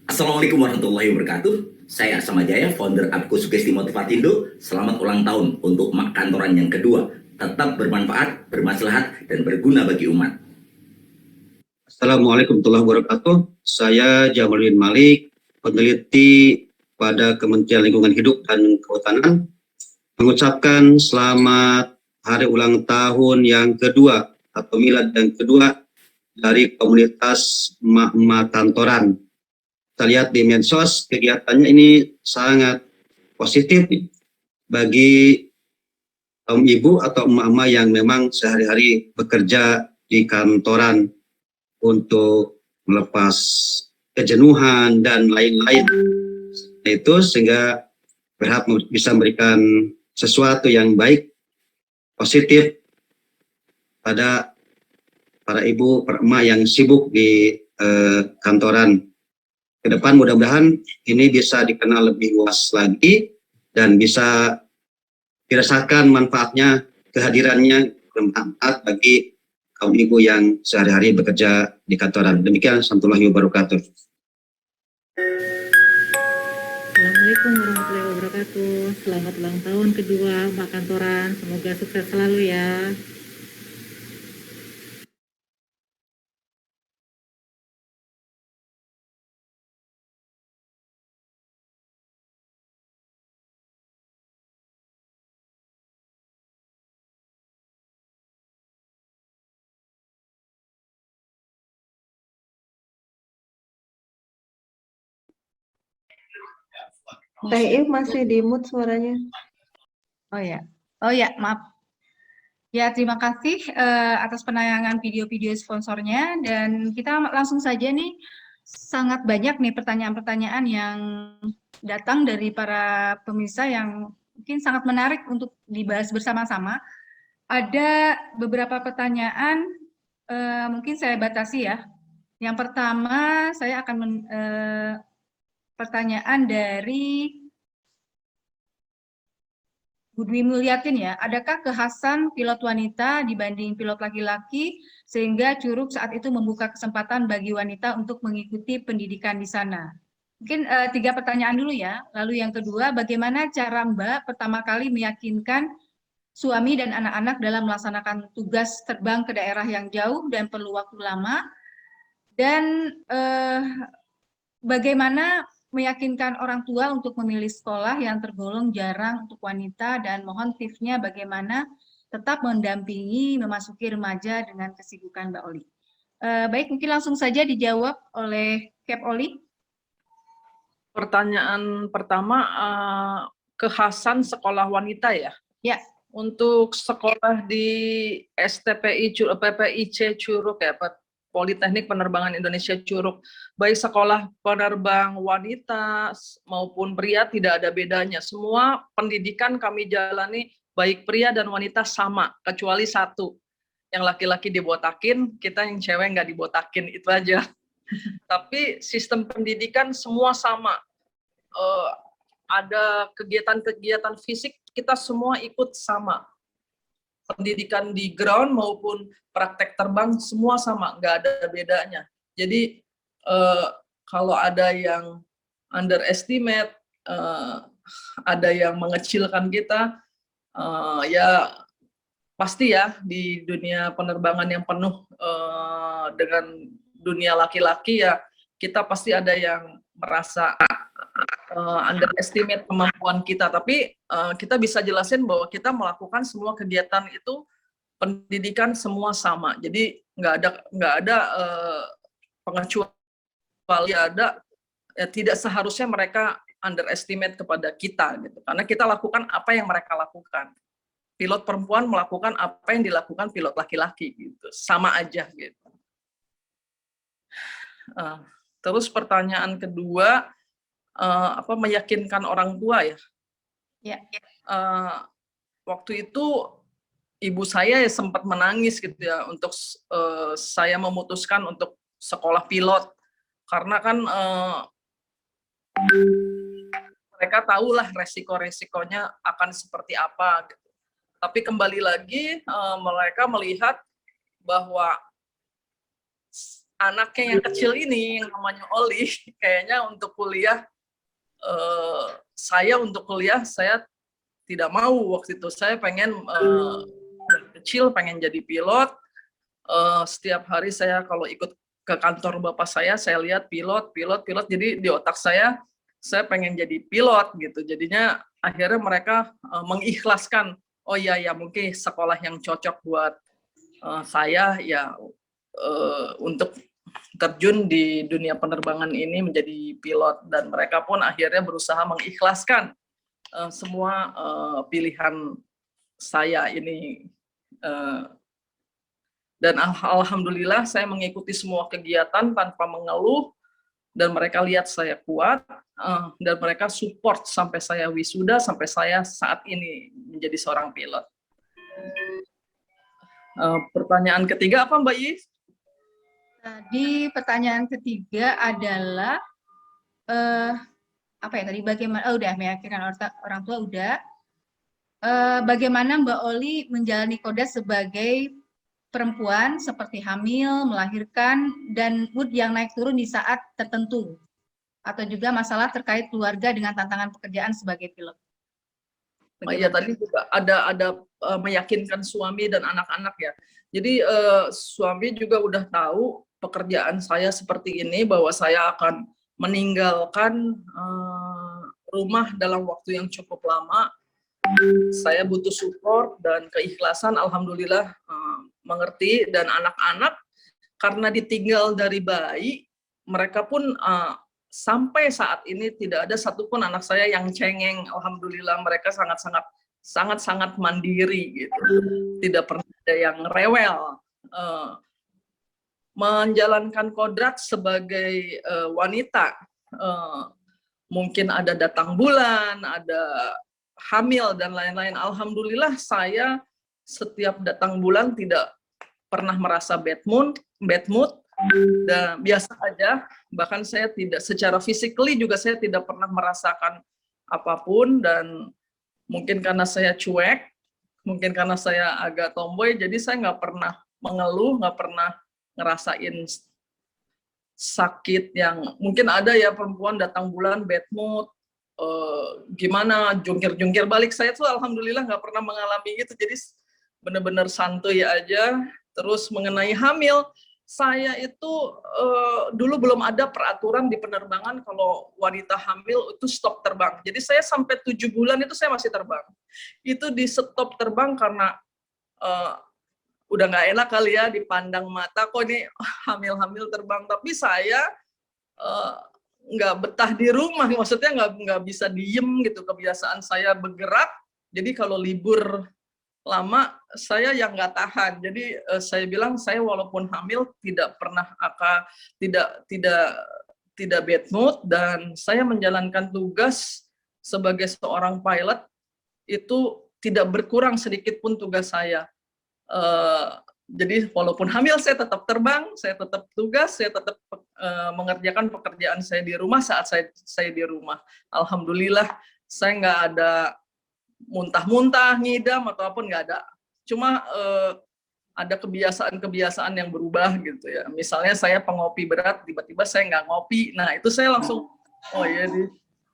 Assalamualaikum warahmatullahi wabarakatuh. Saya Asama Jaya, founder Apku Sugesti Motivatindo. Selamat ulang tahun untuk emak kantoran yang kedua. Tetap bermanfaat, bermaslahat, dan berguna bagi umat. Assalamualaikum warahmatullahi wabarakatuh. Saya Jamaluddin Malik, peneliti pada Kementerian Lingkungan Hidup dan Kehutanan, mengucapkan selamat hari ulang tahun yang kedua atau milad yang kedua dari komunitas emak-emak kantoran. Kita lihat di medsos, kegiatannya ini sangat positif bagi kaum ibu atau emak-emak yang memang sehari-hari bekerja di kantoran untuk melepas kejenuhan dan lain-lain. Itu sehingga berharap bisa memberikan sesuatu yang baik, positif pada para ibu, para emak yang sibuk di kantoran. Ke depan mudah-mudahan ini bisa dikenal lebih luas lagi dan bisa dirasakan manfaatnya, kehadirannya bermanfaat bagi kaum ibu yang sehari-hari bekerja di kantoran. Demikian, warahmatullahi wabarakatuh. Assalamualaikum warahmatullahi wabarakatuh. Selamat ulang tahun kedua Mbak Kantoran. Semoga sukses selalu ya. Teh masih di mute suaranya. Oh ya, maaf. Ya, terima kasih atas penayangan video-video sponsornya, dan kita langsung saja nih, sangat banyak nih pertanyaan-pertanyaan yang datang dari para pemirsa yang mungkin sangat menarik untuk dibahas bersama-sama. Ada beberapa pertanyaan, mungkin saya batasi ya. Yang pertama, saya akan pertanyaan dari Bu Dwi Mulyatin ya, adakah kekhasan pilot wanita dibanding pilot laki-laki sehingga Curug saat itu membuka kesempatan bagi wanita untuk mengikuti pendidikan di sana? Mungkin 3 pertanyaan dulu ya. Lalu yang kedua, bagaimana cara Mbak pertama kali meyakinkan suami dan anak-anak dalam melaksanakan tugas terbang ke daerah yang jauh dan perlu waktu lama? Dan bagaimana meyakinkan orang tua untuk memilih sekolah yang tergolong jarang untuk wanita, dan mohon tipsnya bagaimana tetap mendampingi memasuki remaja dengan kesibukan Mbak Oli. Baik, mungkin langsung saja dijawab oleh Kep Oli. Pertanyaan pertama, kekhasan sekolah wanita ya? Ya. Untuk sekolah di PPIC Curug ya, Politeknik Penerbangan Indonesia Curug, baik sekolah penerbang wanita maupun pria tidak ada bedanya. Semua pendidikan kami jalani baik pria dan wanita sama, kecuali satu. Yang laki-laki dibotakin, kita yang cewek nggak dibotakin, itu aja. Tapi sistem pendidikan semua sama. Ada kegiatan-kegiatan fisik, kita semua ikut sama. Pendidikan di ground maupun praktek terbang semua sama, nggak ada bedanya. Jadi kalau ada yang underestimate, ada yang mengecilkan kita, ya pasti ya di dunia penerbangan yang penuh dengan dunia laki-laki ya, kita pasti ada yang merasa underestimate kemampuan kita. Tapi kita bisa jelasin bahwa kita melakukan semua kegiatan itu, pendidikan semua sama. Jadi nggak ada pengecualian, ada ya, tidak seharusnya mereka underestimate kepada kita gitu. Karena kita lakukan apa yang mereka lakukan. Pilot perempuan melakukan apa yang dilakukan pilot laki-laki gitu. Sama aja gitu. Terus pertanyaan kedua, apa meyakinkan orang tua ya? Ya. Waktu itu ibu saya ya sempat menangis gitu ya untuk saya memutuskan untuk sekolah pilot, karena kan mereka tahulah resiko-resikonya akan seperti apa gitu. Tapi kembali lagi mereka melihat bahwa anaknya yang kecil ini yang namanya Oli kayaknya untuk kuliah, untuk kuliah saya tidak mau waktu itu. Saya pengen kecil pengen jadi pilot. Setiap hari saya kalau ikut ke kantor bapak saya lihat pilot. Jadi di otak saya pengen jadi pilot gitu. Jadinya akhirnya mereka mengikhlaskan, oh ya mungkin sekolah yang cocok buat saya ya untuk terjun di dunia penerbangan ini menjadi pilot. Dan mereka pun akhirnya berusaha mengikhlaskan semua pilihan saya ini. Dan alhamdulillah saya mengikuti semua kegiatan tanpa mengeluh, dan mereka lihat saya kuat, dan mereka support sampai saya wisuda, sampai saya saat ini menjadi seorang pilot. Pertanyaan ketiga apa Mbak Yi? Tadi pertanyaan ketiga adalah apa ya tadi, bagaimana udah meyakinkan orang tua udah. bagaimana Mbak Oli menjalani kodas sebagai perempuan seperti hamil, melahirkan, dan mood yang naik turun di saat tertentu, atau juga masalah terkait keluarga dengan tantangan pekerjaan sebagai pilot. Iya, tadi juga ada meyakinkan suami dan anak-anak ya. Jadi suami juga udah tahu pekerjaan saya seperti ini, bahwa saya akan meninggalkan rumah dalam waktu yang cukup lama. Saya butuh support dan keikhlasan, alhamdulillah mengerti. Dan anak-anak karena ditinggal dari bayi, mereka pun sampai saat ini tidak ada satupun anak saya yang cengeng. Alhamdulillah mereka sangat-sangat mandiri gitu. Tidak pernah ada yang rewel. Menjalankan kodrat sebagai wanita, mungkin ada datang bulan, ada hamil dan lain-lain. Alhamdulillah saya setiap datang bulan tidak pernah merasa bad mood, dan biasa aja. Bahkan saya tidak secara physically juga saya tidak pernah merasakan apapun. Dan mungkin karena saya cuek, mungkin karena saya agak tomboy, jadi saya nggak pernah mengeluh, nggak pernah ngerasain sakit yang mungkin ada ya perempuan datang bulan bad mood, gimana jungkir-jungkir balik. Saya tuh alhamdulillah nggak pernah mengalami itu, jadi benar-benar santuy aja. Terus mengenai hamil, saya itu dulu belum ada peraturan di penerbangan kalau wanita hamil itu stop terbang. Jadi saya sampai 7 bulan itu saya masih terbang. Itu di stop terbang karena udah nggak enak kali ya dipandang mata, kok ini hamil-hamil terbang. Tapi saya nggak betah di rumah, maksudnya nggak bisa diem gitu. Kebiasaan saya bergerak, jadi kalau libur lama saya yang nggak tahan. Jadi saya bilang saya walaupun hamil tidak pernah tidak bad mood, dan saya menjalankan tugas sebagai seorang pilot itu tidak berkurang sedikit pun tugas saya. Jadi walaupun hamil saya tetap terbang, saya tetap tugas, saya tetap mengerjakan pekerjaan saya di rumah saat saya di rumah. Alhamdulillah saya nggak ada muntah-muntah, ngidam atau apapun, nggak ada. Cuma ada kebiasaan-kebiasaan yang berubah gitu ya. Misalnya saya pengopi berat, tiba-tiba saya nggak ngopi. Nah itu saya langsung, oh ya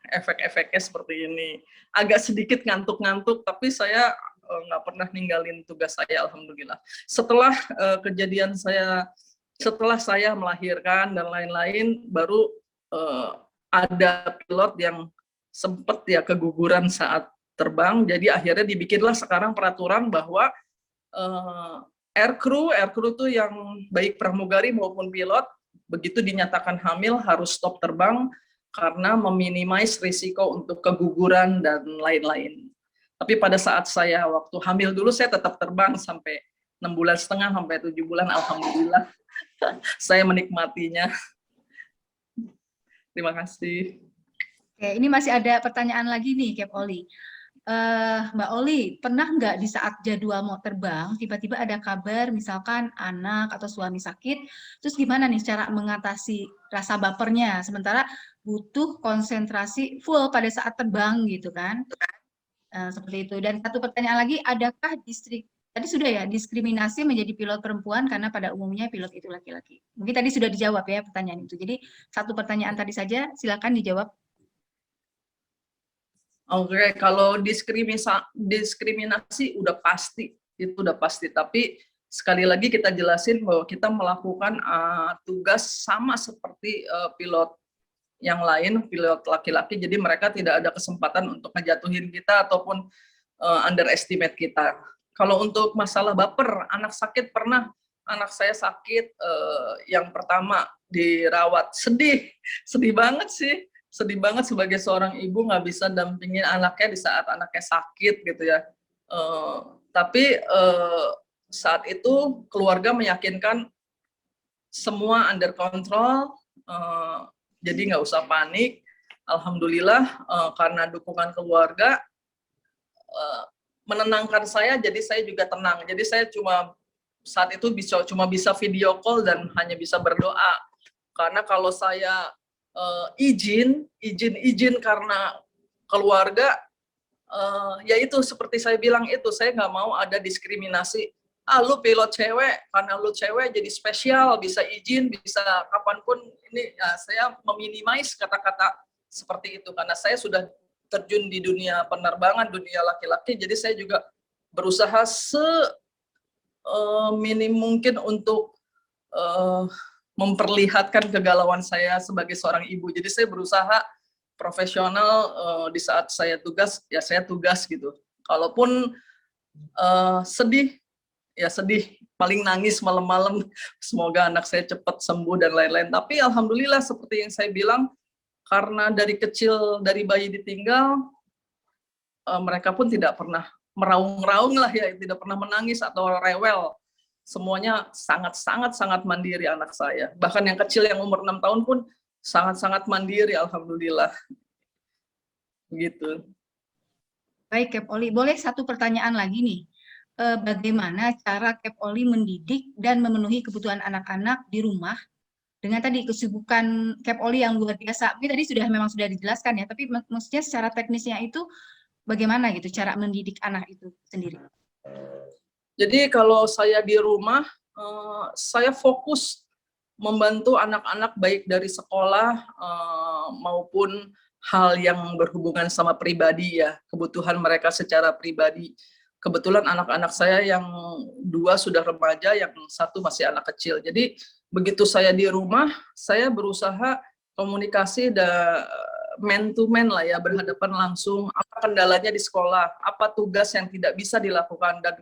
efek-efeknya seperti ini. Agak sedikit ngantuk-ngantuk, tapi saya nggak pernah ninggalin tugas saya, alhamdulillah. Setelah kejadian setelah saya melahirkan dan lain-lain, baru ada pilot yang sempat ya keguguran saat terbang. Jadi akhirnya dibikinlah sekarang peraturan bahwa aircrew tuh yang baik pramugari maupun pilot, begitu dinyatakan hamil harus stop terbang karena meminimais risiko untuk keguguran dan lain-lain. Tapi pada saat saya waktu hamil dulu saya tetap terbang sampai 6,5 bulan sampai 7 bulan, alhamdulillah. Saya menikmatinya. Terima kasih. Oke, ini masih ada pertanyaan lagi nih, Cap Oli. Mbak Oli, pernah nggak di saat jadwal mau terbang, tiba-tiba ada kabar misalkan anak atau suami sakit, terus gimana nih cara mengatasi rasa bapernya, sementara butuh konsentrasi full pada saat terbang gitu kan? Seperti itu. Dan satu pertanyaan lagi, adakah tadi sudah ya, diskriminasi menjadi pilot perempuan karena pada umumnya pilot itu laki-laki? Mungkin tadi sudah dijawab ya pertanyaan itu. Jadi satu pertanyaan tadi saja, silakan dijawab. Oke, kalau diskriminasi udah pasti, itu udah pasti. Tapi sekali lagi kita jelasin bahwa kita melakukan tugas sama seperti pilot yang lain, pilot laki-laki. Jadi mereka tidak ada kesempatan untuk ngejatuhin kita ataupun underestimate kita. Kalau untuk masalah baper, anak sakit pernah. Anak saya sakit, yang pertama dirawat, sedih banget sih. Sedih banget sebagai seorang ibu nggak bisa dampingin anaknya di saat anaknya sakit gitu ya. Tapi saat itu keluarga meyakinkan semua under control, jadi nggak usah panik. Alhamdulillah karena dukungan keluarga menenangkan saya, jadi saya juga tenang. Jadi saya saat itu cuma bisa video call dan hanya bisa berdoa. Karena kalau saya izin karena keluarga, ya itu seperti saya bilang itu, saya nggak mau ada diskriminasi. Lu pilot cewek, karena lu cewek jadi spesial, bisa izin, bisa kapanpun. Ini ya, saya meminimais kata-kata seperti itu karena saya sudah terjun di dunia penerbangan, dunia laki-laki, jadi saya juga berusaha minim mungkin untuk memperlihatkan kegalauan saya sebagai seorang ibu. Jadi saya berusaha profesional di saat saya tugas, ya saya tugas gitu. Kalaupun sedih, ya sedih, paling nangis malam-malam, semoga anak saya cepat sembuh dan lain-lain. Tapi alhamdulillah seperti yang saya bilang, karena dari kecil, dari bayi ditinggal, mereka pun tidak pernah meraung-raung lah ya, tidak pernah menangis atau rewel. Semuanya sangat mandiri anak saya. Bahkan yang kecil yang umur 6 tahun pun sangat mandiri, alhamdulillah. Gitu. Baik, Kep Oli. Boleh satu pertanyaan lagi nih. Bagaimana cara Kep Oli mendidik dan memenuhi kebutuhan anak-anak di rumah dengan tadi kesibukan Kep Oli yang luar biasa. Ini tadi memang sudah dijelaskan ya, tapi maksudnya secara teknisnya itu bagaimana gitu cara mendidik anak itu sendiri? Jadi kalau saya di rumah, saya fokus membantu anak-anak baik dari sekolah maupun hal yang berhubungan sama pribadi ya, kebutuhan mereka secara pribadi. Kebetulan anak-anak saya yang 2 sudah remaja, yang 1 masih anak kecil. Jadi begitu saya di rumah, saya berusaha komunikasi man to man lah ya, berhadapan langsung, apa kendalanya di sekolah, apa tugas yang tidak bisa dilakukan. Dan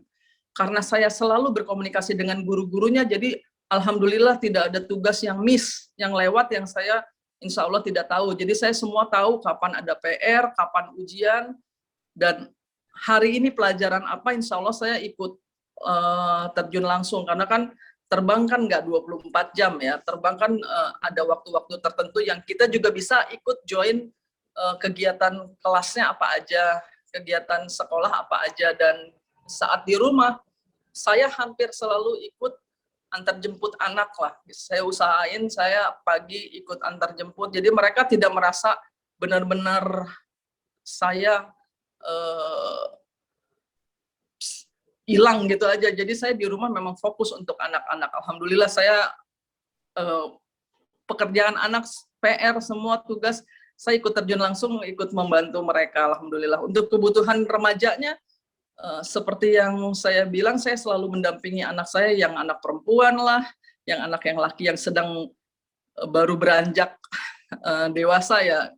karena saya selalu berkomunikasi dengan guru-gurunya, jadi alhamdulillah tidak ada tugas yang miss, yang lewat, yang saya insya Allah tidak tahu. Jadi saya semua tahu kapan ada PR, kapan ujian, dan hari ini pelajaran apa, insya Allah saya ikut terjun langsung. Karena kan terbang kan nggak 24 jam ya, terbang kan ada waktu-waktu tertentu yang kita juga bisa ikut join kegiatan kelasnya apa aja, kegiatan sekolah apa aja. Dan saat di rumah, saya hampir selalu ikut antar jemput anak lah. Saya usahain saya pagi ikut antar jemput, jadi mereka tidak merasa benar-benar saya hilang gitu aja. Jadi saya di rumah memang fokus untuk anak-anak. Alhamdulillah saya pekerjaan anak, PR, semua tugas, saya ikut terjun langsung, ikut membantu mereka, alhamdulillah. Untuk kebutuhan remajanya, seperti yang saya bilang, saya selalu mendampingi anak saya, yang anak perempuan lah, yang anak yang laki yang sedang baru beranjak dewasa ya.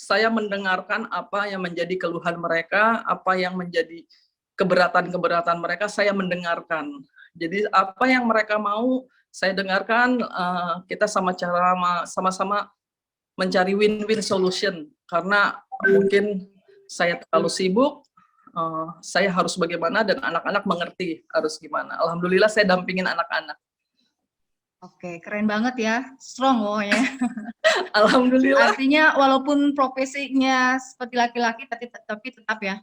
Saya mendengarkan apa yang menjadi keluhan mereka, apa yang menjadi keberatan-keberatan mereka, saya mendengarkan. Jadi apa yang mereka mau, saya dengarkan, kita sama-sama mencari win-win solution. Karena mungkin saya terlalu sibuk, saya harus bagaimana, dan anak-anak mengerti harus gimana. Alhamdulillah saya dampingin anak-anak. Oke, keren banget ya, strong loh ya. Alhamdulillah. Artinya walaupun profesinya seperti laki-laki, tapi tetap ya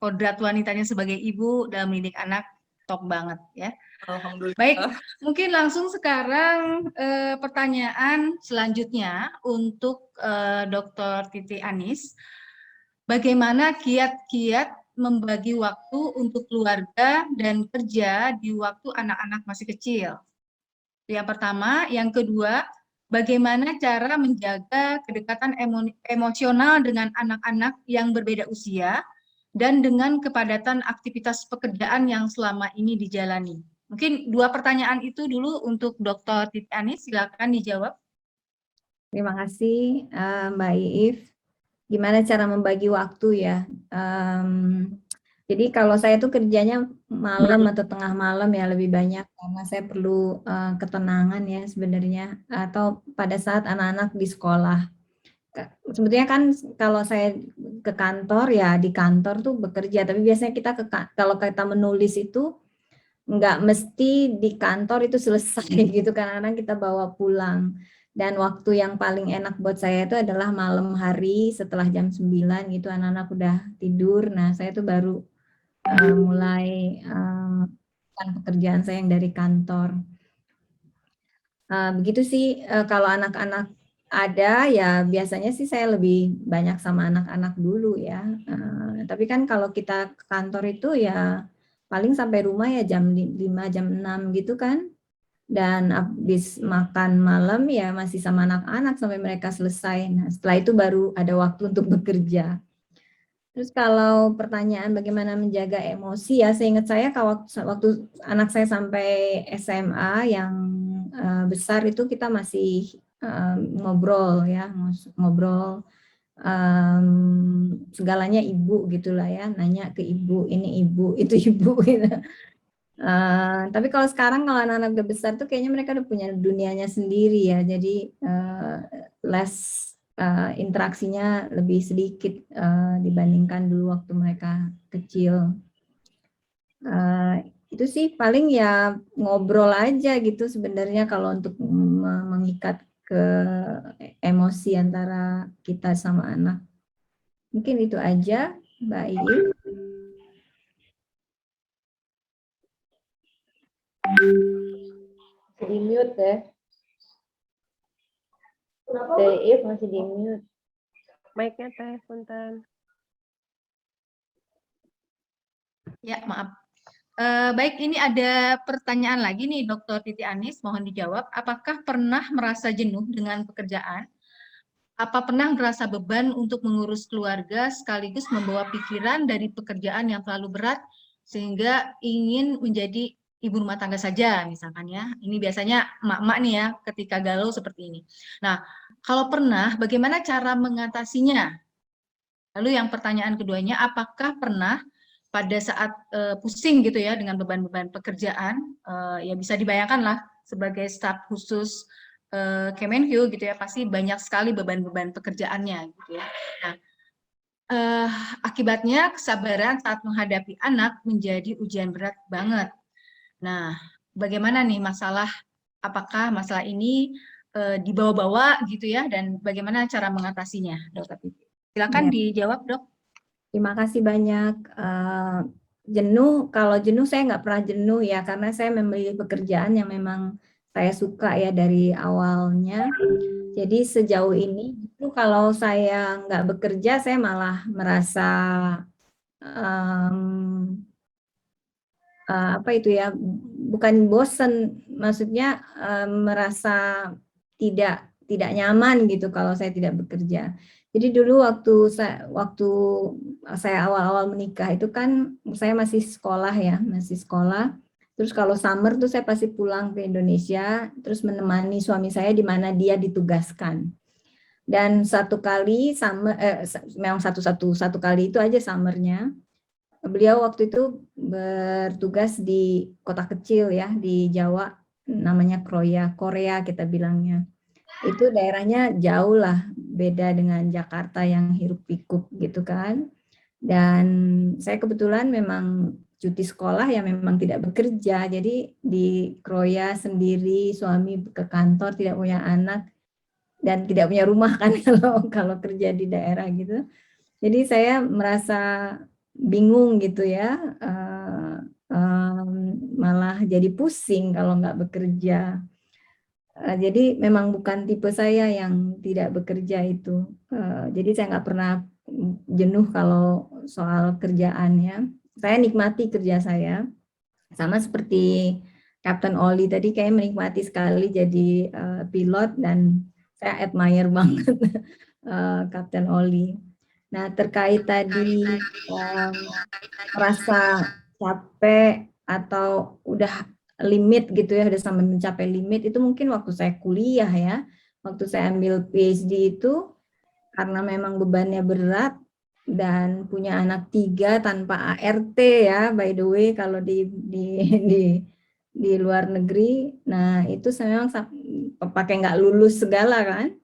kodrat wanitanya sebagai ibu dalam mendidik anak top banget ya. Alhamdulillah. Baik, mungkin langsung sekarang pertanyaan selanjutnya untuk Dr. Titi Anis. Bagaimana kiat-kiat membagi waktu untuk keluarga dan kerja di waktu anak-anak masih kecil? Yang pertama, yang kedua, bagaimana cara menjaga kedekatan emosional dengan anak-anak yang berbeda usia dan dengan kepadatan aktivitas pekerjaan yang selama ini dijalani? Mungkin 2 pertanyaan itu dulu untuk Dr. Titi Anis, silakan dijawab. Terima kasih Mbak Iif. Gimana cara membagi waktu ya? Jadi kalau saya tuh kerjanya malam atau tengah malam ya lebih banyak, karena saya perlu ketenangan ya sebenarnya, atau pada saat anak-anak di sekolah. Sebetulnya kan kalau saya ke kantor ya di kantor tuh bekerja, tapi biasanya kita kalau kita menulis itu nggak mesti di kantor itu selesai gitu, kadang-kadang kita bawa pulang. Dan waktu yang paling enak buat saya itu adalah malam hari setelah jam 9 gitu, anak-anak udah tidur. Nah saya tuh baru mulai pekerjaan saya yang dari kantor. Begitu sih. Kalau anak-anak ada ya biasanya sih saya lebih banyak sama anak-anak dulu ya. Nah, tapi kan kalau kita ke kantor itu ya paling sampai rumah ya jam 5, jam 6 gitu kan. Dan habis makan malam ya masih sama anak-anak sampai mereka selesai. Nah, setelah itu baru ada waktu untuk bekerja. Terus kalau pertanyaan bagaimana menjaga emosi ya, seingat saya kalau waktu anak saya sampai SMA yang besar itu kita masih ngobrol ya, ngobrol segalanya ibu gitulah ya, nanya ke ibu, ini ibu, itu ibu gitu. Tapi kalau sekarang kalau anak-anak udah besar tuh kayaknya mereka udah punya dunianya sendiri ya, jadi less interaksinya lebih sedikit dibandingkan dulu waktu mereka kecil. Itu sih paling ya ngobrol aja gitu sebenarnya kalau untuk mengikat ke emosi antara kita sama anak. Mungkin itu aja, Mbak Iyu. Masih di mute ya. If masih di mute. Mic-nya teh, punten. Ya, maaf. Baik, ini ada pertanyaan lagi nih, Dr. Titi Anis, mohon dijawab. Apakah pernah merasa jenuh dengan pekerjaan? Apa pernah merasa beban untuk mengurus keluarga sekaligus membawa pikiran dari pekerjaan yang terlalu berat sehingga ingin menjadi ibu rumah tangga saja misalkan ya. Ini biasanya emak-emak nih ya ketika galau seperti ini. Nah, kalau pernah bagaimana cara mengatasinya? Lalu yang pertanyaan keduanya, apakah pernah pada saat pusing gitu ya dengan beban-beban pekerjaan, ya bisa dibayangkan lah sebagai staf khusus Kemenhyu gitu ya, pasti banyak sekali beban-beban pekerjaannya gitu ya. Nah, akibatnya kesabaran saat menghadapi anak menjadi ujian berat banget. Nah, bagaimana nih apakah masalah ini dibawa-bawa gitu ya, dan bagaimana cara mengatasinya, Dokter Titi? Silakan dijawab, Dok. Terima kasih banyak. Jenuh, kalau jenuh saya nggak pernah jenuh ya, karena saya memilih pekerjaan yang memang saya suka ya dari awalnya. Jadi sejauh ini itu kalau saya nggak bekerja, saya malah merasa apa itu ya, bukan bosen, maksudnya merasa tidak nyaman gitu kalau saya tidak bekerja. Jadi dulu waktu saya awal-awal menikah itu kan saya masih sekolah ya, masih sekolah. Terus kalau summer tuh saya pasti pulang ke Indonesia, terus menemani suami saya di mana dia ditugaskan. Dan satu kali memang satu kali itu aja summernya. Beliau waktu itu bertugas di kota kecil ya di Jawa, namanya Korea kita bilangnya. Itu daerahnya jauh lah, beda dengan Jakarta yang hiruk pikuk gitu kan. Dan saya kebetulan memang cuti sekolah ya, memang tidak bekerja. Jadi di Kroya sendiri, suami ke kantor, tidak punya anak dan tidak punya rumah kan kalau kerja di daerah gitu. Jadi saya merasa bingung gitu ya, malah jadi pusing kalau nggak bekerja. Jadi memang bukan tipe saya yang tidak bekerja itu. Jadi saya nggak pernah jenuh kalau soal kerjaannya. Saya nikmati kerja saya. Sama seperti Kapten Oli tadi, kayak menikmati sekali jadi pilot, dan saya admire banget Kapten Oli. Nah, terkait tadi merasa capek atau udah limit gitu ya, udah sampai mencapai limit, itu mungkin waktu saya kuliah ya, waktu saya ambil PhD itu, karena memang bebannya berat dan punya anak 3 tanpa ART ya, by the way kalau di luar negeri. Nah itu saya memang pakai nggak lulus segala kan,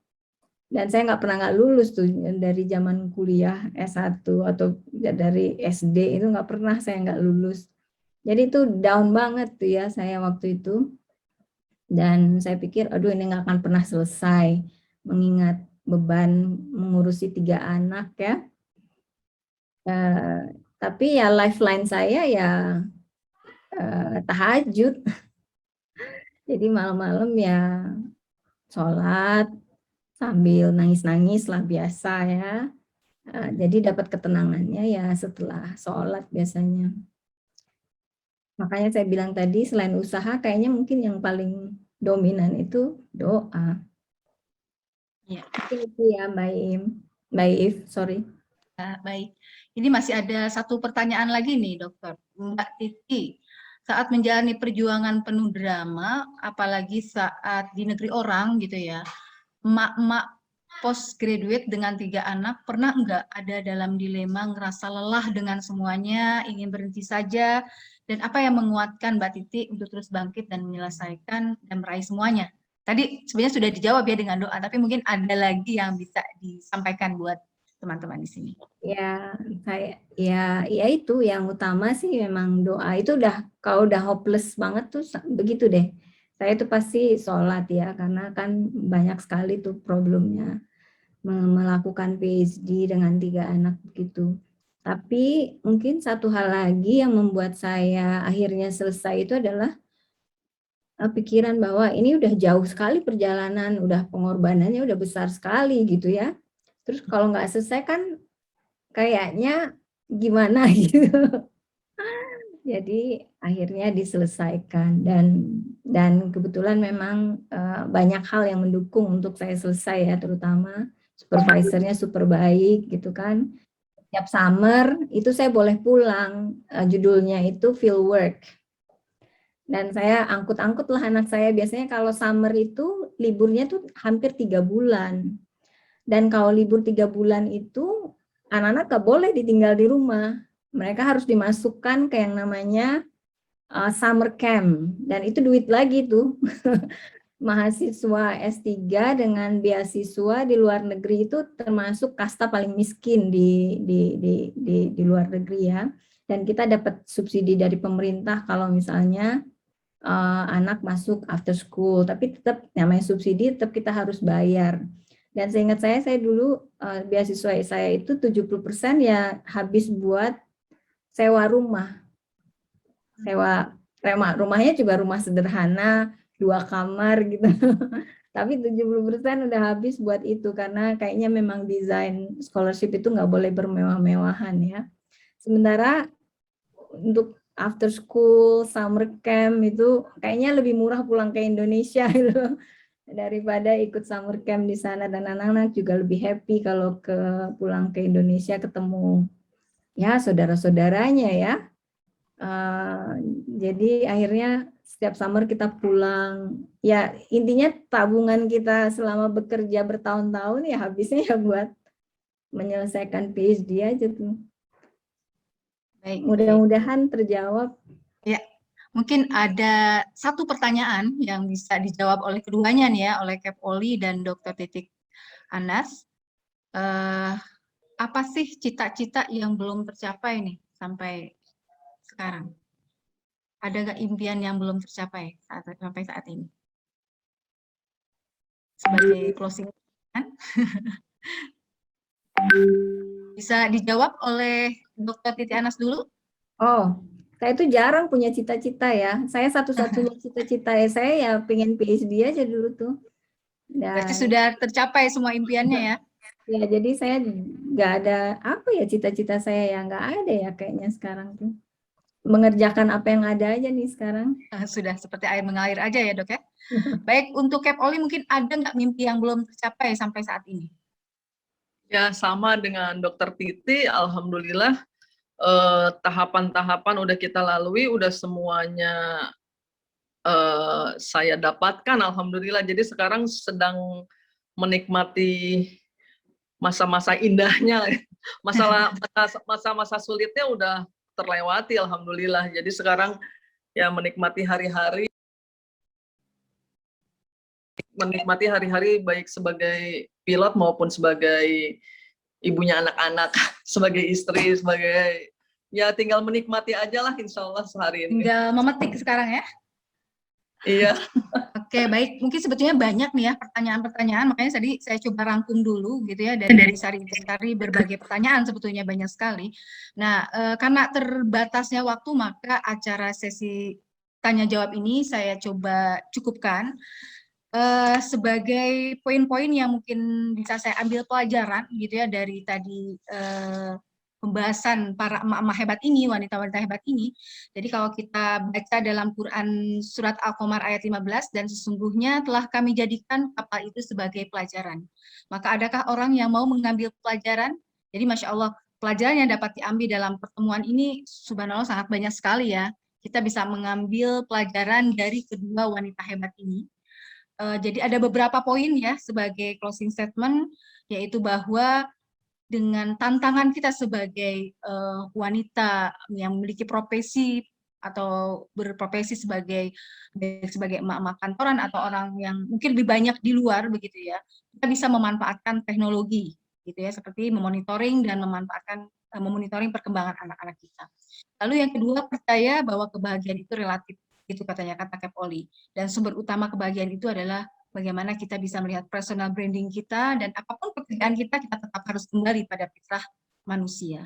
dan saya nggak pernah nggak lulus tuh dari zaman kuliah S1 atau dari SD, itu nggak pernah saya nggak lulus. Jadi itu down banget tuh ya saya waktu itu. Dan saya pikir, aduh ini nggak akan pernah selesai, mengingat beban mengurusi 3 anak ya. Tapi ya lifeline saya ya tahajud. Jadi malam-malam ya sholat, sambil nangis-nangis lah biasa ya. Jadi dapat ketenangannya ya setelah sholat biasanya. Makanya saya bilang tadi selain usaha kayaknya mungkin yang paling dominan itu doa. Ya. Mungkin itu ya Mbak If, sorry. Baik, ini masih ada satu pertanyaan lagi nih dokter. Mbak Titi, saat menjalani perjuangan penuh drama, apalagi saat di negeri orang gitu ya, emak-emak postgraduate dengan 3 anak, pernah nggak ada dalam dilema ngerasa lelah dengan semuanya, ingin berhenti saja, dan apa yang menguatkan Mbak Titi untuk terus bangkit dan menyelesaikan dan meraih semuanya? Tadi sebenarnya sudah dijawab ya dengan doa, tapi mungkin ada lagi yang bisa disampaikan buat teman-teman di sini. Ya, ya itu yang utama sih memang doa. Itu kalau udah hopeless banget tuh begitu deh. Saya tuh pasti sholat ya, karena kan banyak sekali tuh problemnya melakukan PhD dengan 3 anak begitu. Tapi mungkin satu hal lagi yang membuat saya akhirnya selesai itu adalah pikiran bahwa ini udah jauh sekali perjalanan, udah pengorbanannya udah besar sekali gitu ya. Terus kalau nggak selesai kan kayaknya gimana gitu. Jadi akhirnya diselesaikan dan kebetulan memang banyak hal yang mendukung untuk saya selesai ya, terutama supervisornya super baik gitu kan. Setiap summer itu saya boleh pulang, judulnya itu field work. Dan saya angkut-angkut lah anak saya, biasanya kalau summer itu liburnya tuh hampir 3 bulan. Dan kalau libur 3 bulan itu anak-anak gak boleh ditinggal di rumah. Mereka harus dimasukkan ke yang namanya summer camp. Dan itu duit lagi tuh. Mahasiswa S3 dengan beasiswa di luar negeri itu termasuk kasta paling miskin di luar negeri ya. Dan kita dapat subsidi dari pemerintah kalau misalnya anak masuk after school. Tapi tetap namanya subsidi, tetap kita harus bayar. Dan seingat saya dulu beasiswa saya itu 70% ya habis buat sewa rumah. Rumahnya juga rumah sederhana, 2 kamar gitu. Tapi 70% udah habis buat itu karena kayaknya memang desain scholarship itu nggak boleh bermewah-mewahan ya. Sementara untuk after school, summer camp itu kayaknya lebih murah pulang ke Indonesia gitu daripada ikut summer camp di sana, dan anak-anak juga lebih happy kalau pulang ke Indonesia ketemu ya saudara-saudaranya ya. Jadi akhirnya setiap summer kita pulang. Ya intinya tabungan kita selama bekerja bertahun-tahun ya habisnya ya buat menyelesaikan PhD aja tuh. Baik. Mudah-mudahan terjawab. Ya. Mungkin ada satu pertanyaan yang bisa dijawab oleh keduanya nih ya, oleh Kep Oli dan Dr. Titik Anas. Apa sih cita-cita yang belum tercapai nih sampai sekarang? Ada nggak impian yang belum tercapai sampai saat ini? Sebagai closing kan? Bisa dijawab oleh Dr. Titik Anas dulu? Oh, saya itu jarang punya cita-cita ya. Saya satu-satunya cita-cita saya ya pengen PhD aja dulu tuh. Berarti sudah tercapai semua impiannya ya? Ya, jadi saya nggak ada apa ya cita-cita saya yang nggak ada ya kayaknya sekarang tuh. Mengerjakan apa yang ada aja nih sekarang. Sudah seperti air mengalir aja ya dok ya. Baik, untuk Kep Oli mungkin ada nggak mimpi yang belum tercapai sampai saat ini? Ya sama dengan Dokter Titi, alhamdulillah tahapan-tahapan udah kita lalui, udah semuanya saya dapatkan, alhamdulillah. Jadi sekarang sedang menikmati masa-masa indahnya, masa-masa sulitnya udah terlewati, alhamdulillah. Jadi sekarang ya menikmati hari-hari baik sebagai pilot maupun sebagai ibunya anak-anak, sebagai istri, sebagai ya tinggal menikmati aja lah insya Allah sehari ini. Tinggal memetik sekarang ya? Iya. Oke, baik. Mungkin sebetulnya banyak nih ya pertanyaan-pertanyaan, makanya tadi saya coba rangkum dulu gitu ya dari Sari berbagai pertanyaan, sebetulnya banyak sekali. Nah, karena terbatasnya waktu, maka acara sesi tanya jawab ini saya coba cukupkan. sebagai poin-poin yang mungkin bisa saya ambil pelajaran gitu ya dari tadi pembahasan para emak-emak hebat ini, wanita-wanita hebat ini. Jadi kalau kita baca dalam Quran surat Al-Qamar ayat 15, dan sesungguhnya telah kami jadikan kapal itu sebagai pelajaran. Maka adakah orang yang mau mengambil pelajaran? Jadi Masya Allah, pelajaran yang dapat diambil dalam pertemuan ini subhanallah sangat banyak sekali ya. Kita bisa mengambil pelajaran dari kedua wanita hebat ini. Jadi ada beberapa poin ya sebagai closing statement, yaitu bahwa dengan tantangan kita sebagai wanita yang memiliki profesi atau berprofesi sebagai emak-emak kantoran atau orang yang mungkin lebih banyak di luar begitu ya, kita bisa memanfaatkan teknologi gitu ya, seperti memonitoring dan memonitoring perkembangan anak-anak kita. Lalu yang kedua, percaya bahwa kebahagiaan itu relatif, itu katanya kata Kep Oli. Dan sumber utama kebahagiaan itu adalah bagaimana kita bisa melihat personal branding kita, dan apapun pekerjaan kita tetap harus kembali pada fitrah manusia.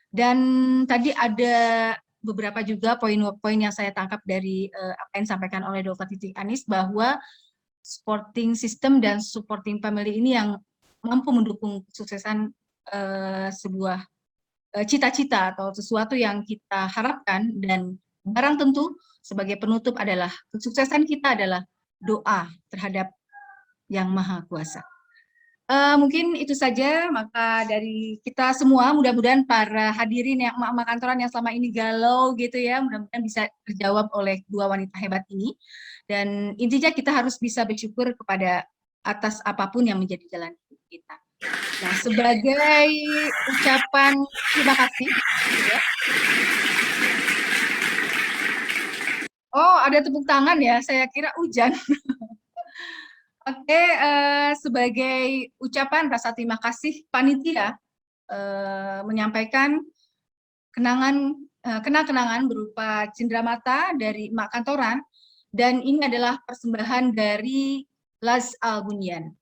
Dan tadi ada beberapa juga poin-poin yang saya tangkap dari apa yang disampaikan oleh Dr. Titi Anis, bahwa supporting system dan supporting family ini yang mampu mendukung kesuksesan sebuah cita-cita atau sesuatu yang kita harapkan. Dan barang tentu sebagai penutup adalah kesuksesan kita adalah doa terhadap Yang Maha Kuasa. Mungkin itu saja, maka dari kita semua, mudah-mudahan para hadirin yang emak-emak kantoran yang selama ini galau gitu ya, mudah-mudahan bisa terjawab oleh dua wanita hebat ini. Dan intinya kita harus bisa bersyukur kepada atas apapun yang menjadi jalan hidup kita. Nah, sebagai ucapan terima kasih. Ya. Oh, ada tepuk tangan ya, saya kira hujan. Oke, sebagai ucapan rasa terima kasih panitia menyampaikan kenang-kenangan berupa cenderamata dari emak kantoran, dan ini adalah persembahan dari Laz Al-Bunyan.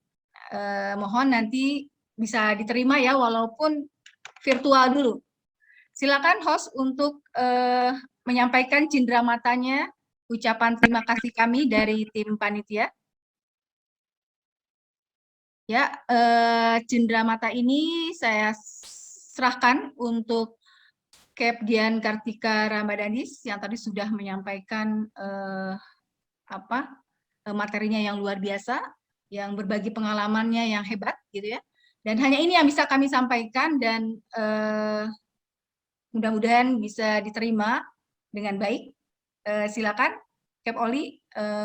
Mohon nanti bisa diterima ya, walaupun virtual dulu. Silakan host untuk menyampaikan cendeраmatanya, ucapan terima kasih kami dari tim panitia. Ya, cenderamata ini saya serahkan untuk Kep Dian Kartika Ramadanis yang tadi sudah menyampaikan materinya yang luar biasa, yang berbagi pengalamannya yang hebat gitu ya. Dan hanya ini yang bisa kami sampaikan, dan mudah-mudahan bisa diterima dengan baik. Silakan Kep Oli,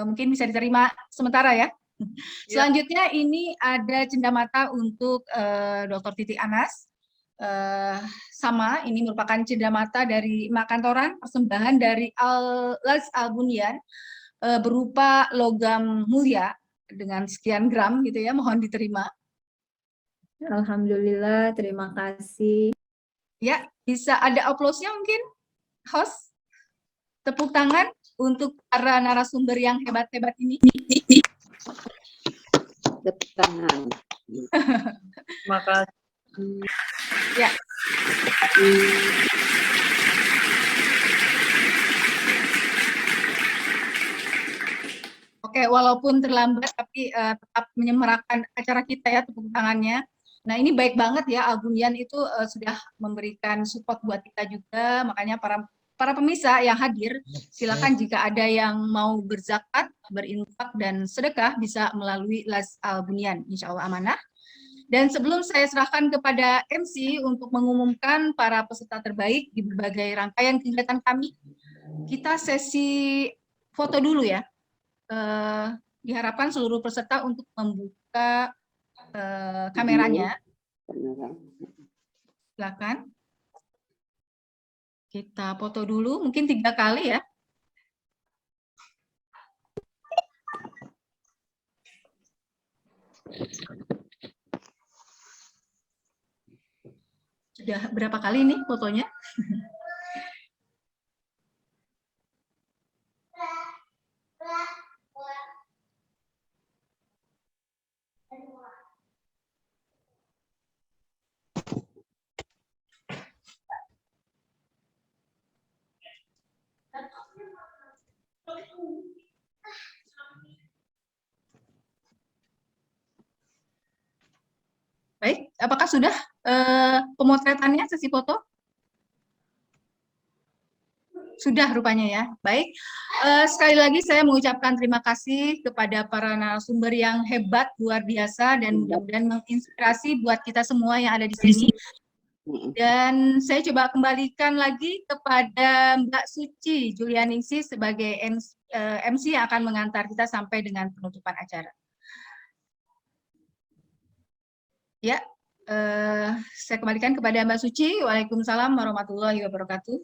mungkin bisa diterima sementara ya. Selanjutnya ini ada cenderamata untuk Dr. Titi Anas. Sama, ini merupakan cenderamata dari emak kantoran, persembahan dari Laz Al-Bunyan, berupa logam mulia dengan sekian gram gitu ya, mohon diterima. Alhamdulillah, terima kasih. Ya, bisa ada aplausnya mungkin, host? Tepuk tangan untuk para narasumber yang hebat-hebat ini. Tepuk tangan. Terima kasih. Ya. Oke, walaupun terlambat tapi tetap menyemarakan acara kita ya, tepuk tangannya. Nah, ini baik banget ya, Al-Bunyan itu sudah memberikan support buat kita juga, makanya para pemirsa yang hadir, silakan jika ada yang mau berzakat, berinfak, dan sedekah bisa melalui Laz Al-Bunyan, insya Allah amanah. Dan sebelum saya serahkan kepada MC untuk mengumumkan para peserta terbaik di berbagai rangkaian kegiatan kami, kita sesi foto dulu ya. Diharapkan seluruh peserta untuk membuka kameranya. Silakan. Kita foto dulu, mungkin 3 kali ya. Sudah berapa kali nih fotonya? Apakah sudah pemotretannya, sesi foto? Sudah rupanya ya. Baik, sekali lagi saya mengucapkan terima kasih kepada para narasumber yang hebat, luar biasa, dan mudah-mudahan menginspirasi buat kita semua yang ada di sini. Dan saya coba kembalikan lagi kepada Mbak Suci Julianingsih sebagai MC yang akan mengantar kita sampai dengan penutupan acara. Ya, saya kembalikan kepada Mbak Suci. Waalaikumsalam warahmatullahi wabarakatuh.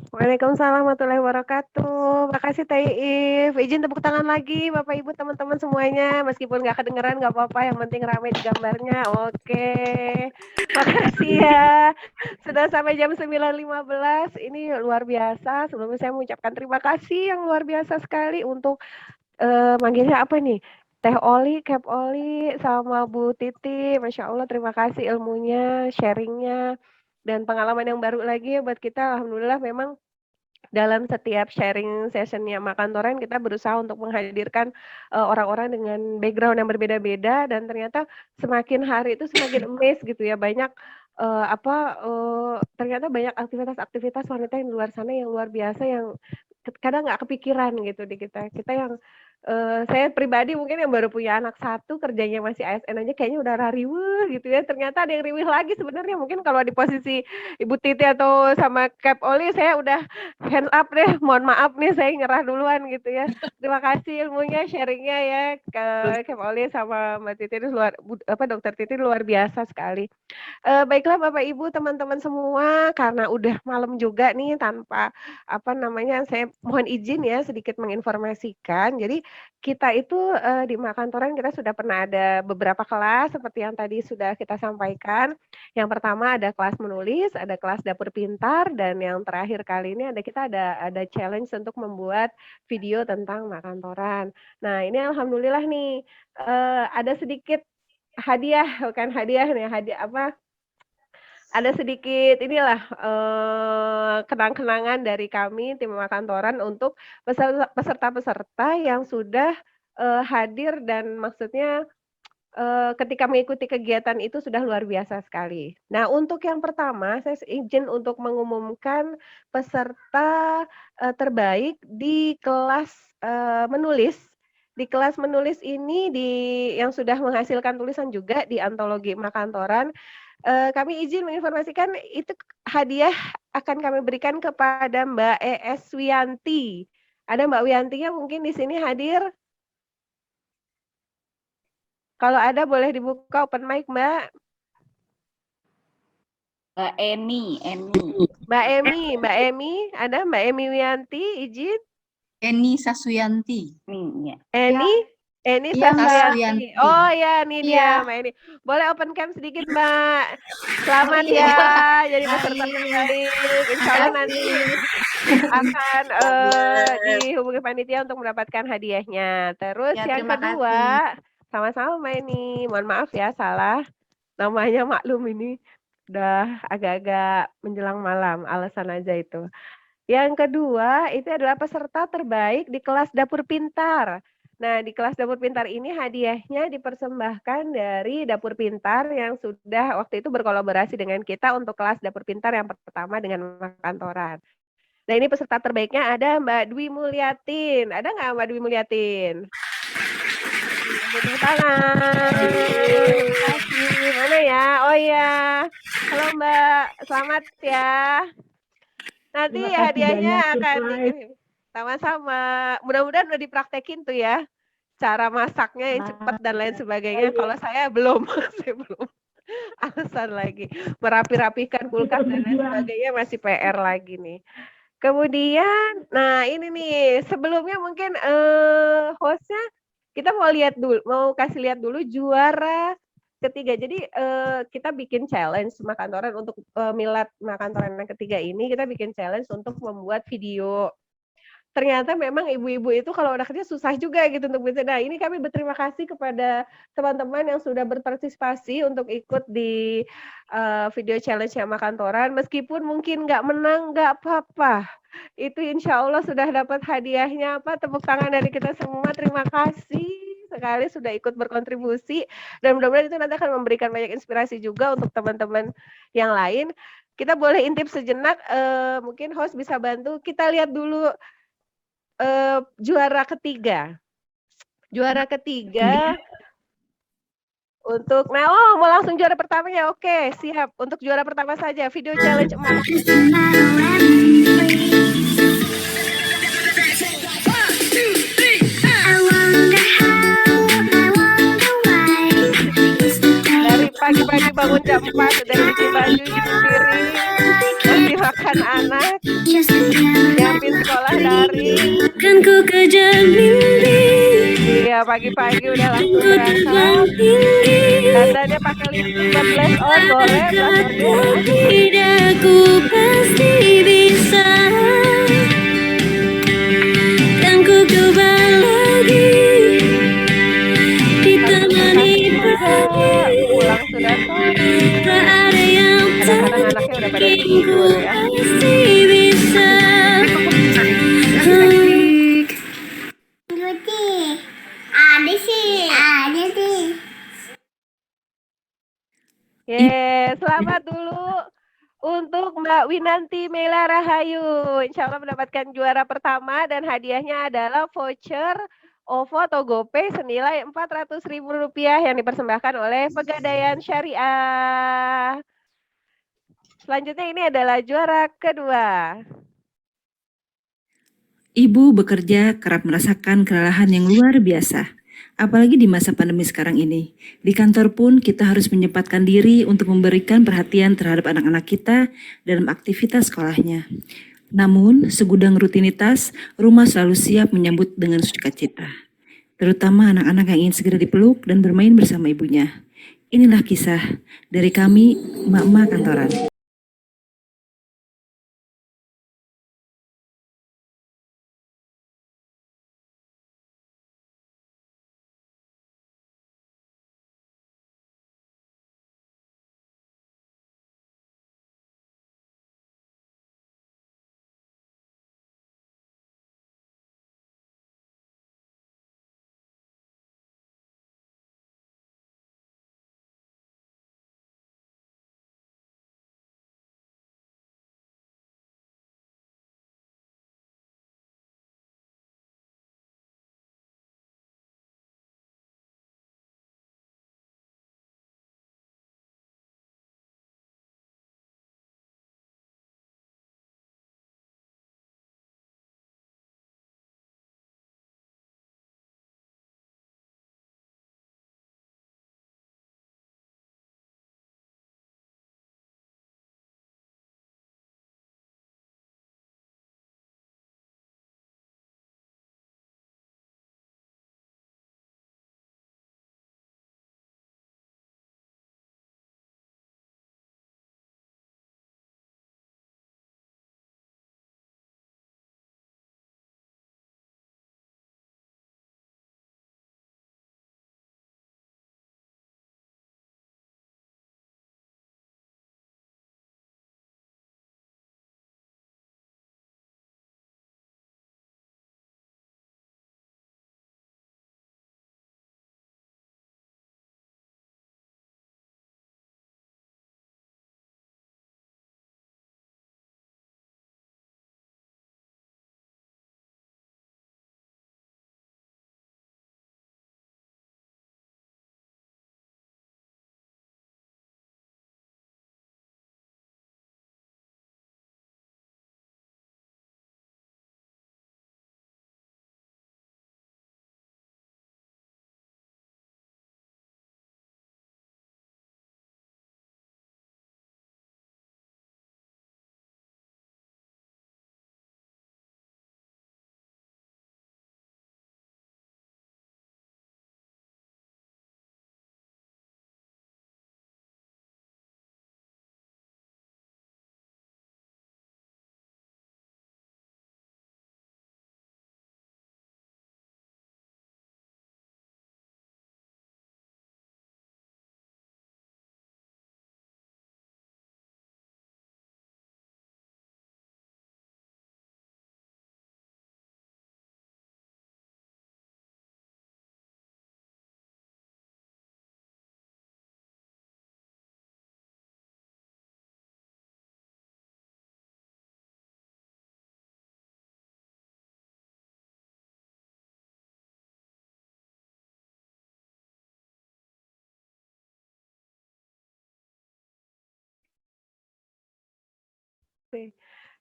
Waalaikumsalam warahmatullahi wabarakatuh. Makasih Teh Iif. Izin tepuk tangan lagi Bapak Ibu teman-teman semuanya. Meskipun nggak kedengeran nggak apa-apa, yang penting ramai di gambarnya. Oke. Makasih ya. Sudah sampai jam 9.15. Ini luar biasa. Sebelumnya saya mengucapkan terima kasih yang luar biasa sekali untuk manggilnya apa nih? Teh Oli, Kep Oli, sama Bu Titi. Masya Allah, terima kasih ilmunya, sharingnya, dan pengalaman yang baru lagi buat kita. Alhamdulillah memang dalam setiap sharing sessionnya Makantoran kita berusaha untuk menghadirkan orang-orang dengan background yang berbeda-beda, dan ternyata semakin hari itu semakin amazed gitu ya, banyak ternyata banyak aktivitas-aktivitas wanita yang di luar sana yang luar biasa, yang kadang nggak kepikiran gitu di kita yang saya pribadi mungkin yang baru punya anak satu, kerjanya masih ASN aja kayaknya udah riweuh gitu ya. Ternyata ada yang riweuh lagi sebenarnya. Mungkin kalau di posisi Ibu Titi atau sama Kep Oli, saya udah hands up deh. Mohon maaf nih, saya nyerah duluan gitu ya. Terima kasih ilmunya, sharingnya ya ke Kep Oli sama Mbak Titi, itu Dokter Titi luar biasa sekali. Baiklah Bapak Ibu, teman-teman semua, karena udah malam juga nih, tanpa saya mohon izin ya sedikit menginformasikan. Jadi kita itu di Makantoran kita sudah pernah ada beberapa kelas seperti yang tadi sudah kita sampaikan. Yang pertama ada kelas menulis, ada kelas dapur pintar, dan yang terakhir kali ini kita ada challenge untuk membuat video tentang Makantoran. Nah, ini alhamdulillah nih ada sedikit hadiah, bukan hadiah nih, hadiah apa? Ada sedikit inilah kenang-kenangan dari kami tim Makantoran untuk peserta-peserta yang sudah hadir, dan maksudnya ketika mengikuti kegiatan itu sudah luar biasa sekali. Nah, untuk yang pertama saya izin untuk mengumumkan peserta terbaik di kelas menulis. Di kelas menulis ini yang sudah menghasilkan tulisan juga di antologi Makantoran. Kami izin menginformasikan itu hadiah akan kami berikan kepada Mbak ES Wiyanti. Ada Mbak Wiyantinya mungkin di sini hadir? Kalau ada boleh dibuka open mic, Mbak. Mbak Emi. Mbak Emi, ada Mbak Emi Wiyanti, izin? Eni Sasuyanti. Eni Sasuyanti. Oh ya, ini dia Mbak Eni. Boleh open cam sedikit, Mbak. Selamat ya jadi peserta terbaik. Insya Allah nanti akan dihubungi panitia untuk mendapatkan hadiahnya. Terus yang kedua, sama-sama Mbak Eni. Mohon maaf ya salah. Namanya maklum ini udah agak-agak menjelang malam, alasan aja itu. Yang kedua itu adalah peserta terbaik di kelas dapur pintar. Nah, di kelas Dapur Pintar ini hadiahnya dipersembahkan dari Dapur Pintar yang sudah waktu itu berkolaborasi dengan kita untuk kelas Dapur Pintar yang pertama dengan Makantoran. Nah, ini peserta terbaiknya ada Mbak Dwi Mulyatin. Ada nggak Mbak Dwi Mulyatin? Tepuk tangan. Terima kasih. Mana ya? Oh ya. Halo Mbak, selamat ya. Nanti hadiahnya akan sama-sama. Mudah-mudahan udah dipraktekin tuh ya. Cara masaknya yang cepat dan lain sebagainya. Kalau saya belum. Alasan lagi. Merapi-rapikan kulkas dan lain sebagainya masih PR lagi nih. Kemudian, nah ini nih. Sebelumnya mungkin hostnya kita mau kasih lihat dulu juara ketiga. Jadi kita bikin challenge Makantoran untuk milad Makantoran yang ketiga ini. Kita bikin challenge untuk membuat video. Ternyata memang ibu-ibu itu kalau udah kerja susah juga gitu untuk bisa. Nah, ini kami berterima kasih kepada teman-teman yang sudah berpartisipasi untuk ikut di video challenge yang Makantoran. Meskipun mungkin nggak menang, nggak apa-apa. Itu insya Allah sudah dapat hadiahnya apa? Tepuk tangan dari kita semua. Terima kasih sekali sudah ikut berkontribusi dan mudah-mudahan itu nanti akan memberikan banyak inspirasi juga untuk teman-teman yang lain. Kita boleh intip sejenak, mungkin host bisa bantu kita lihat dulu juara ketiga. Juara ketiga untuk mau langsung juara pertamanya. Oke, siap. Untuk juara pertama saja video challenge emak. Dari pagi-pagi bangun jam 4 udah cuci baju, cuci piring, ngasih makan anak, nyiapin sekolah daring. Kan ku kejar mimpi. Iya, pagi-pagi udah langsung berangkat. Dandannya pakai lipstick buat blush on, boleh blush onnya. Tidak, ku pasti bisa. Dan ku coba lagi. Ditemani pagi. Pulang sudah sore. Tak ada yang Kadang-kadang anaknya udah pada tidur ya. pasti bisa. Selamat dulu untuk Mbak Winanti Mela Rahayu. Insya Allah mendapatkan juara pertama dan hadiahnya adalah voucher OVO atau GoPay senilai Rp400.000 yang dipersembahkan oleh Pegadaian Syariah. Selanjutnya ini adalah juara kedua. Ibu bekerja kerap merasakan kelelahan yang luar biasa. Apalagi di masa pandemi sekarang ini. Di kantor pun kita harus menyempatkan diri untuk memberikan perhatian terhadap anak-anak kita dalam aktivitas sekolahnya. Namun, segudang rutinitas, rumah selalu siap menyambut dengan sukacita. Terutama anak-anak yang ingin segera dipeluk dan bermain bersama ibunya. Inilah kisah dari kami, emak-emak kantoran.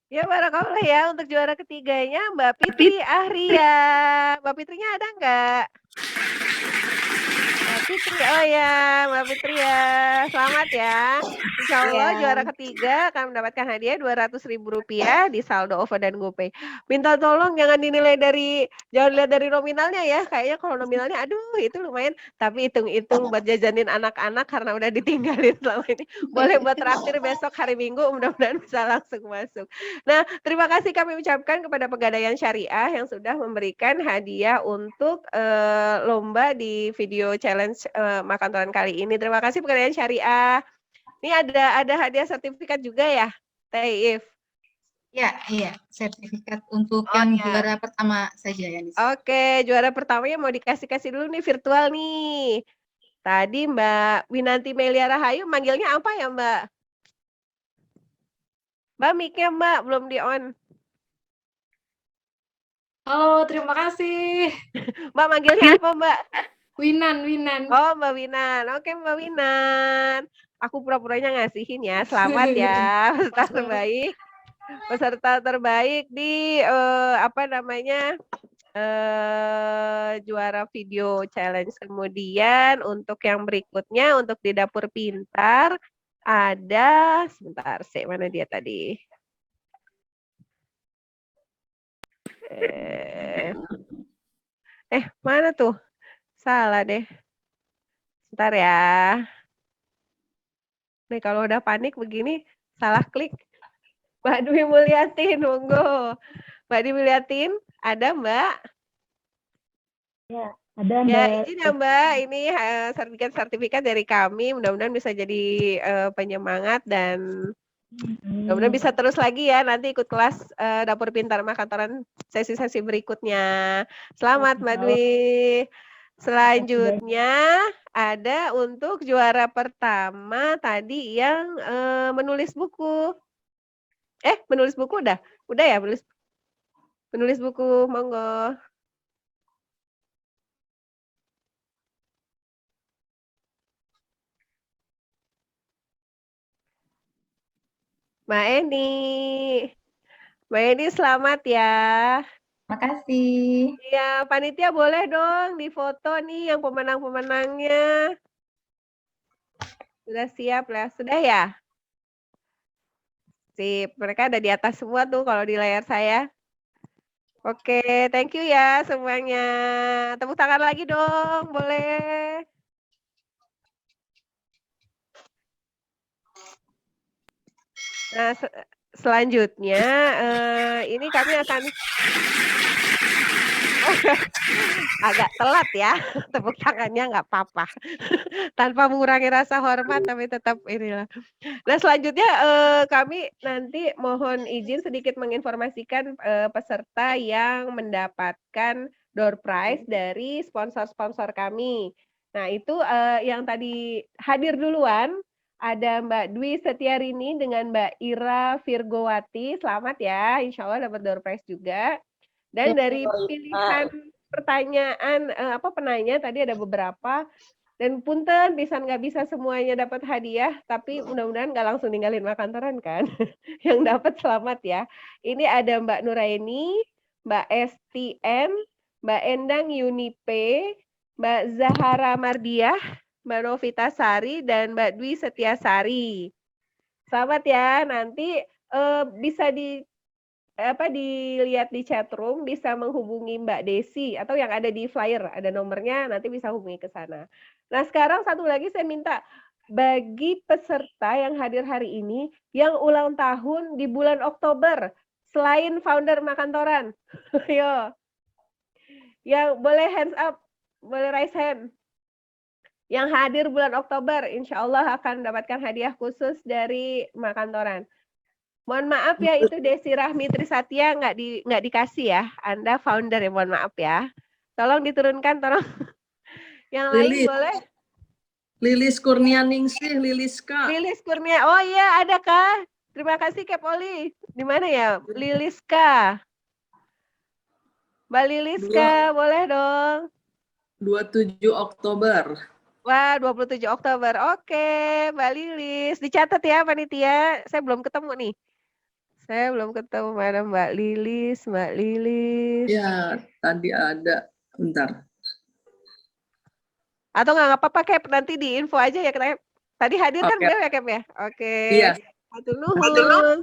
Ya barakallah ya untuk juara ketiganya Mbak Fitri Ahria. Mbak Fitrinya ada nggak? Mbak Fitri, oh ya Mbak Fitri ya, selamat ya. Insya Allah Ya. juara ketiga akan mendapatkan hadiah Rp200.000 di saldo OVO dan GoPay. Minta tolong jangan dinilai jangan lihat dari nominalnya ya. Kayaknya kalau nominalnya, aduh itu lumayan. Tapi hitung-hitung buat jajanin anak-anak karena udah ditinggalin selama ini. Boleh buat traktir besok hari Minggu, mudah-mudahan bisa langsung masuk. Nah, terima kasih kami ucapkan kepada Pegadaian Syariah yang sudah memberikan hadiah untuk lomba di video challenge Makantoran kali ini. Terima kasih Pegadaian Syariah. Ini ada hadiah sertifikat juga ya, Taif? Ya, iya, sertifikat untuk yang juara pertama saja ya. Oke, juara pertamanya mau dikasih dulu nih virtual nih. Tadi Mbak Winanti Melia Rahayu manggilnya apa ya Mbak? Mbak mic-nya Mbak belum di on. Halo, terima kasih. Mbak manggilnya apa Mbak? Winan. Oh Mbak Winan, oke Mbak Winan. Aku pura-puranya ngasihin ya, selamat ya peserta terbaik di juara video challenge. Kemudian untuk yang berikutnya untuk di dapur pintar ada sebentar mana dia tadi? Mana tuh? Salah deh. Sebentar ya. Nih kalau udah panik begini salah klik. Mbak Dwi Mulyatin, monggo. Mbak Dwi Mulyatin, ada Mbak? Ya, ada Mbak. Ya, izin ya Mbak, ini sertifikat dari kami, mudah-mudahan bisa jadi penyemangat dan mudah-mudahan bisa terus lagi ya, nanti ikut kelas Dapur Pintar Makantoran sesi-sesi berikutnya. Selamat Mbak Dwi. Selanjutnya ada untuk juara pertama tadi yang menulis buku. Menulis buku udah ya menulis buku, monggo. Mbak Eni selamat ya. Makasih. Iya, panitia boleh dong difoto nih yang pemenang-pemenangnya. Sudah siap lah, sudah ya? Sip, mereka ada di atas semua tuh kalau di layar saya. Oke, thank you ya semuanya. Tepuk tangan lagi dong, boleh. Nah, selanjutnya ini kami akan agak telat ya, tepuk tangannya nggak apa-apa. Tanpa mengurangi rasa hormat, tapi tetap inilah. Nah, selanjutnya kami nanti mohon izin sedikit menginformasikan peserta yang mendapatkan door prize dari sponsor-sponsor kami. Nah, itu yang tadi hadir duluan, ada Mbak Dwi Setiarini dengan Mbak Ira Virgowati. Selamat ya, insya Allah dapat door prize juga. Dan dari pilihan pertanyaan penanya tadi ada beberapa, dan punten nggak bisa semuanya dapat hadiah, tapi mudah-mudahan nggak langsung ninggalin Makantoran kan. Yang dapat selamat ya. Ini ada Mbak Nuraini, Mbak STN, Mbak Endang Yunipe, Mbak Zahara Mardiah, Mbak Novita Sari, dan Mbak Dwi Setiasari. Selamat ya, nanti bisa dilihat di chatroom, bisa menghubungi Mbak Desi atau yang ada di flyer, ada nomornya, nanti bisa hubungi ke sana. Nah, sekarang satu lagi saya minta bagi peserta yang hadir hari ini yang ulang tahun di bulan Oktober selain founder Makantoran. Ayo. Yang boleh hands up, boleh raise hand. Yang hadir bulan Oktober insya Allah akan mendapatkan hadiah khusus dari Makantoran. Mohon maaf ya, itu Desi Rahmi Trisatya nggak dikasih ya. Anda founder ya, mohon maaf ya. Tolong diturunkan, tolong. Yang lain boleh? Lilis Kurnianingsih, Liliska. Lilis Kurnia, oh iya ada Kak. Terima kasih Kep Oli. Di mana ya? Liliska. Mbak Liliska, boleh dong. 27 Oktober. Wah, 27 Oktober. Oke, Mbak Lilis. Dicatat ya panitia. Saya belum ketemu nih. Saya belum ketemu mana Mbak Lilis, Mbak Lilis. Ya, tadi ada. Bentar. Atau nggak apa-apa, Cap, nanti di info aja ya, Cap. Tadi hadir kan Oke. beliau ya, Cap ya? Oke. Iya. Hatur nuhun.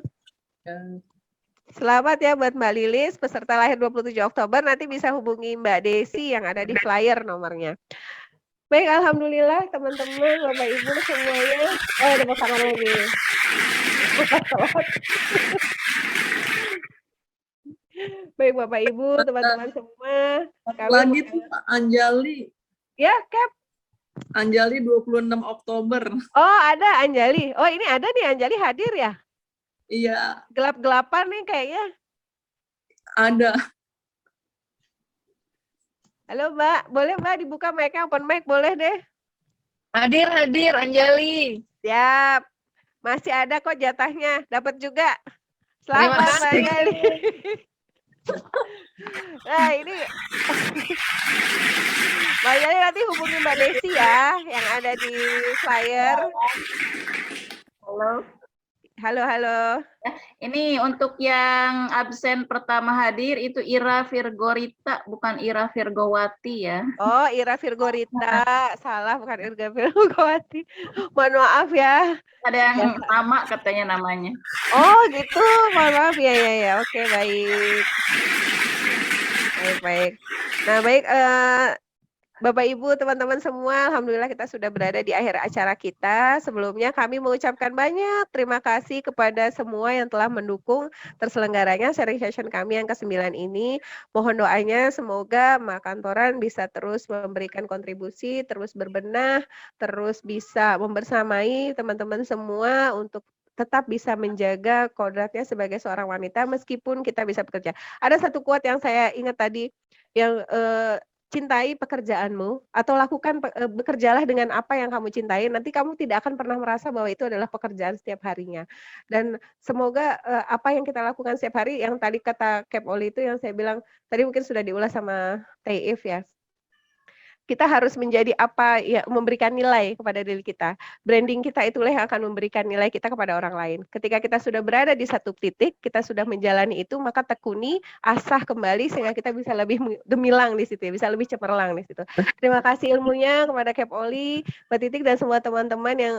Selamat ya buat Mbak Lilis, peserta lahir 27 Oktober. Nanti bisa hubungi Mbak Desi yang ada di flyer nomornya. Baik, alhamdulillah teman-teman, Bapak Ibu semuanya. Ada pasangan lagi. Baik, Bapak Ibu, teman-teman semua. Lagi tuh Pak Anjali. Ya, Cap. Anjali 26 Oktober. Oh, ada Anjali. Oh, ini ada nih Anjali hadir ya? Iya. Gelap-gelapan nih kayaknya. Ada. Halo Mbak, boleh Mbak dibuka mic-nya, open mic boleh deh. Hadir Anjali. Siap. Masih ada kok jatahnya, dapat juga. Selamat Mbak Anjali. Nah ini Mbak Anjali nanti hubungi Mbak Desi ya, yang ada di flyer. Halo. Halo. Ini untuk yang absen pertama hadir itu Ira Virgorita, bukan Ira Virgowati ya. Oh, Ira Virgorita. Salah, bukan Ira Virgowati. Mohon maaf ya. Ada yang sama katanya namanya. Oh, gitu. Mohon maaf ya. Oke, baik. Baik. Nah, baik Bapak Ibu, teman-teman semua, alhamdulillah kita sudah berada di akhir acara kita. Sebelumnya kami mengucapkan banyak terima kasih kepada semua yang telah mendukung terselenggaranya sharing session kami yang ke-9 ini. Mohon doanya semoga Mak Kantoran bisa terus memberikan kontribusi, terus berbenah, terus bisa membersamai teman-teman semua untuk tetap bisa menjaga kodratnya sebagai seorang wanita meskipun kita bisa bekerja. Ada satu quote yang saya ingat tadi yang cintai pekerjaanmu atau lakukan bekerjalah dengan apa yang kamu cintai, nanti kamu tidak akan pernah merasa bahwa itu adalah pekerjaan setiap harinya. Dan semoga apa yang kita lakukan setiap hari, yang tadi kata Cap Oli itu yang saya bilang tadi mungkin sudah diulas sama Taif ya. Kita harus menjadi apa ya, memberikan nilai kepada diri kita. Branding kita itulah yang akan memberikan nilai kita kepada orang lain. Ketika kita sudah berada di satu titik, kita sudah menjalani itu, maka tekuni, asah kembali sehingga kita bisa lebih gemilang di situ, bisa lebih cemerlang di situ. Terima kasih ilmunya kepada Cap Oli, Mbak Titik dan semua teman-teman yang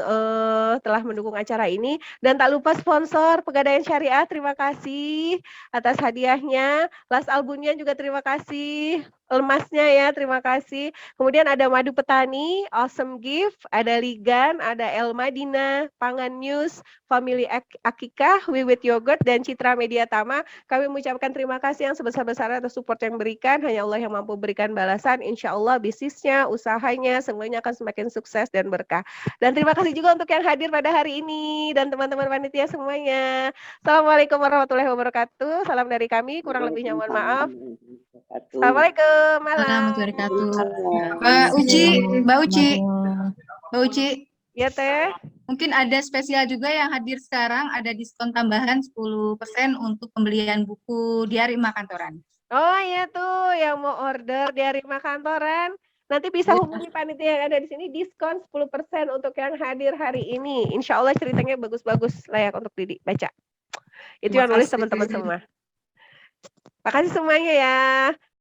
telah mendukung acara ini. Dan tak lupa sponsor Pegadaian Syariah, terima kasih atas hadiahnya. Las Albunnya juga terima kasih. Emasnya ya, terima kasih. Kemudian ada Madu Petani, Awesome Gift, ada Ligan, ada El Madina, Pangan News, Family Akikah, Wiwit Yogurt, dan Citra Media Tama. Kami mengucapkan terima kasih yang sebesar-besarnya atas support yang berikan. Hanya Allah yang mampu berikan balasan. Insya Allah bisnisnya, usahanya, semuanya akan semakin sukses dan berkah. Dan terima kasih juga untuk yang hadir pada hari ini dan teman-teman panitia semuanya. Assalamualaikum warahmatullahi wabarakatuh. Salam dari kami, kurang lebihnya mohon maaf. Assalamualaikum, malam. Mbak Uci. Ya Teh. Mungkin ada spesial juga yang hadir sekarang, ada diskon tambahan 10% untuk pembelian buku Diari Mak Kantoran. Oh iya tuh, yang mau order Diari Mak Kantoran, nanti bisa hubungi panitia yang ada di sini, diskon 10% untuk yang hadir hari ini. Insya Allah ceritanya bagus-bagus, layak untuk dibaca. Itu yang nulis teman-teman semua. Makasih semuanya ya.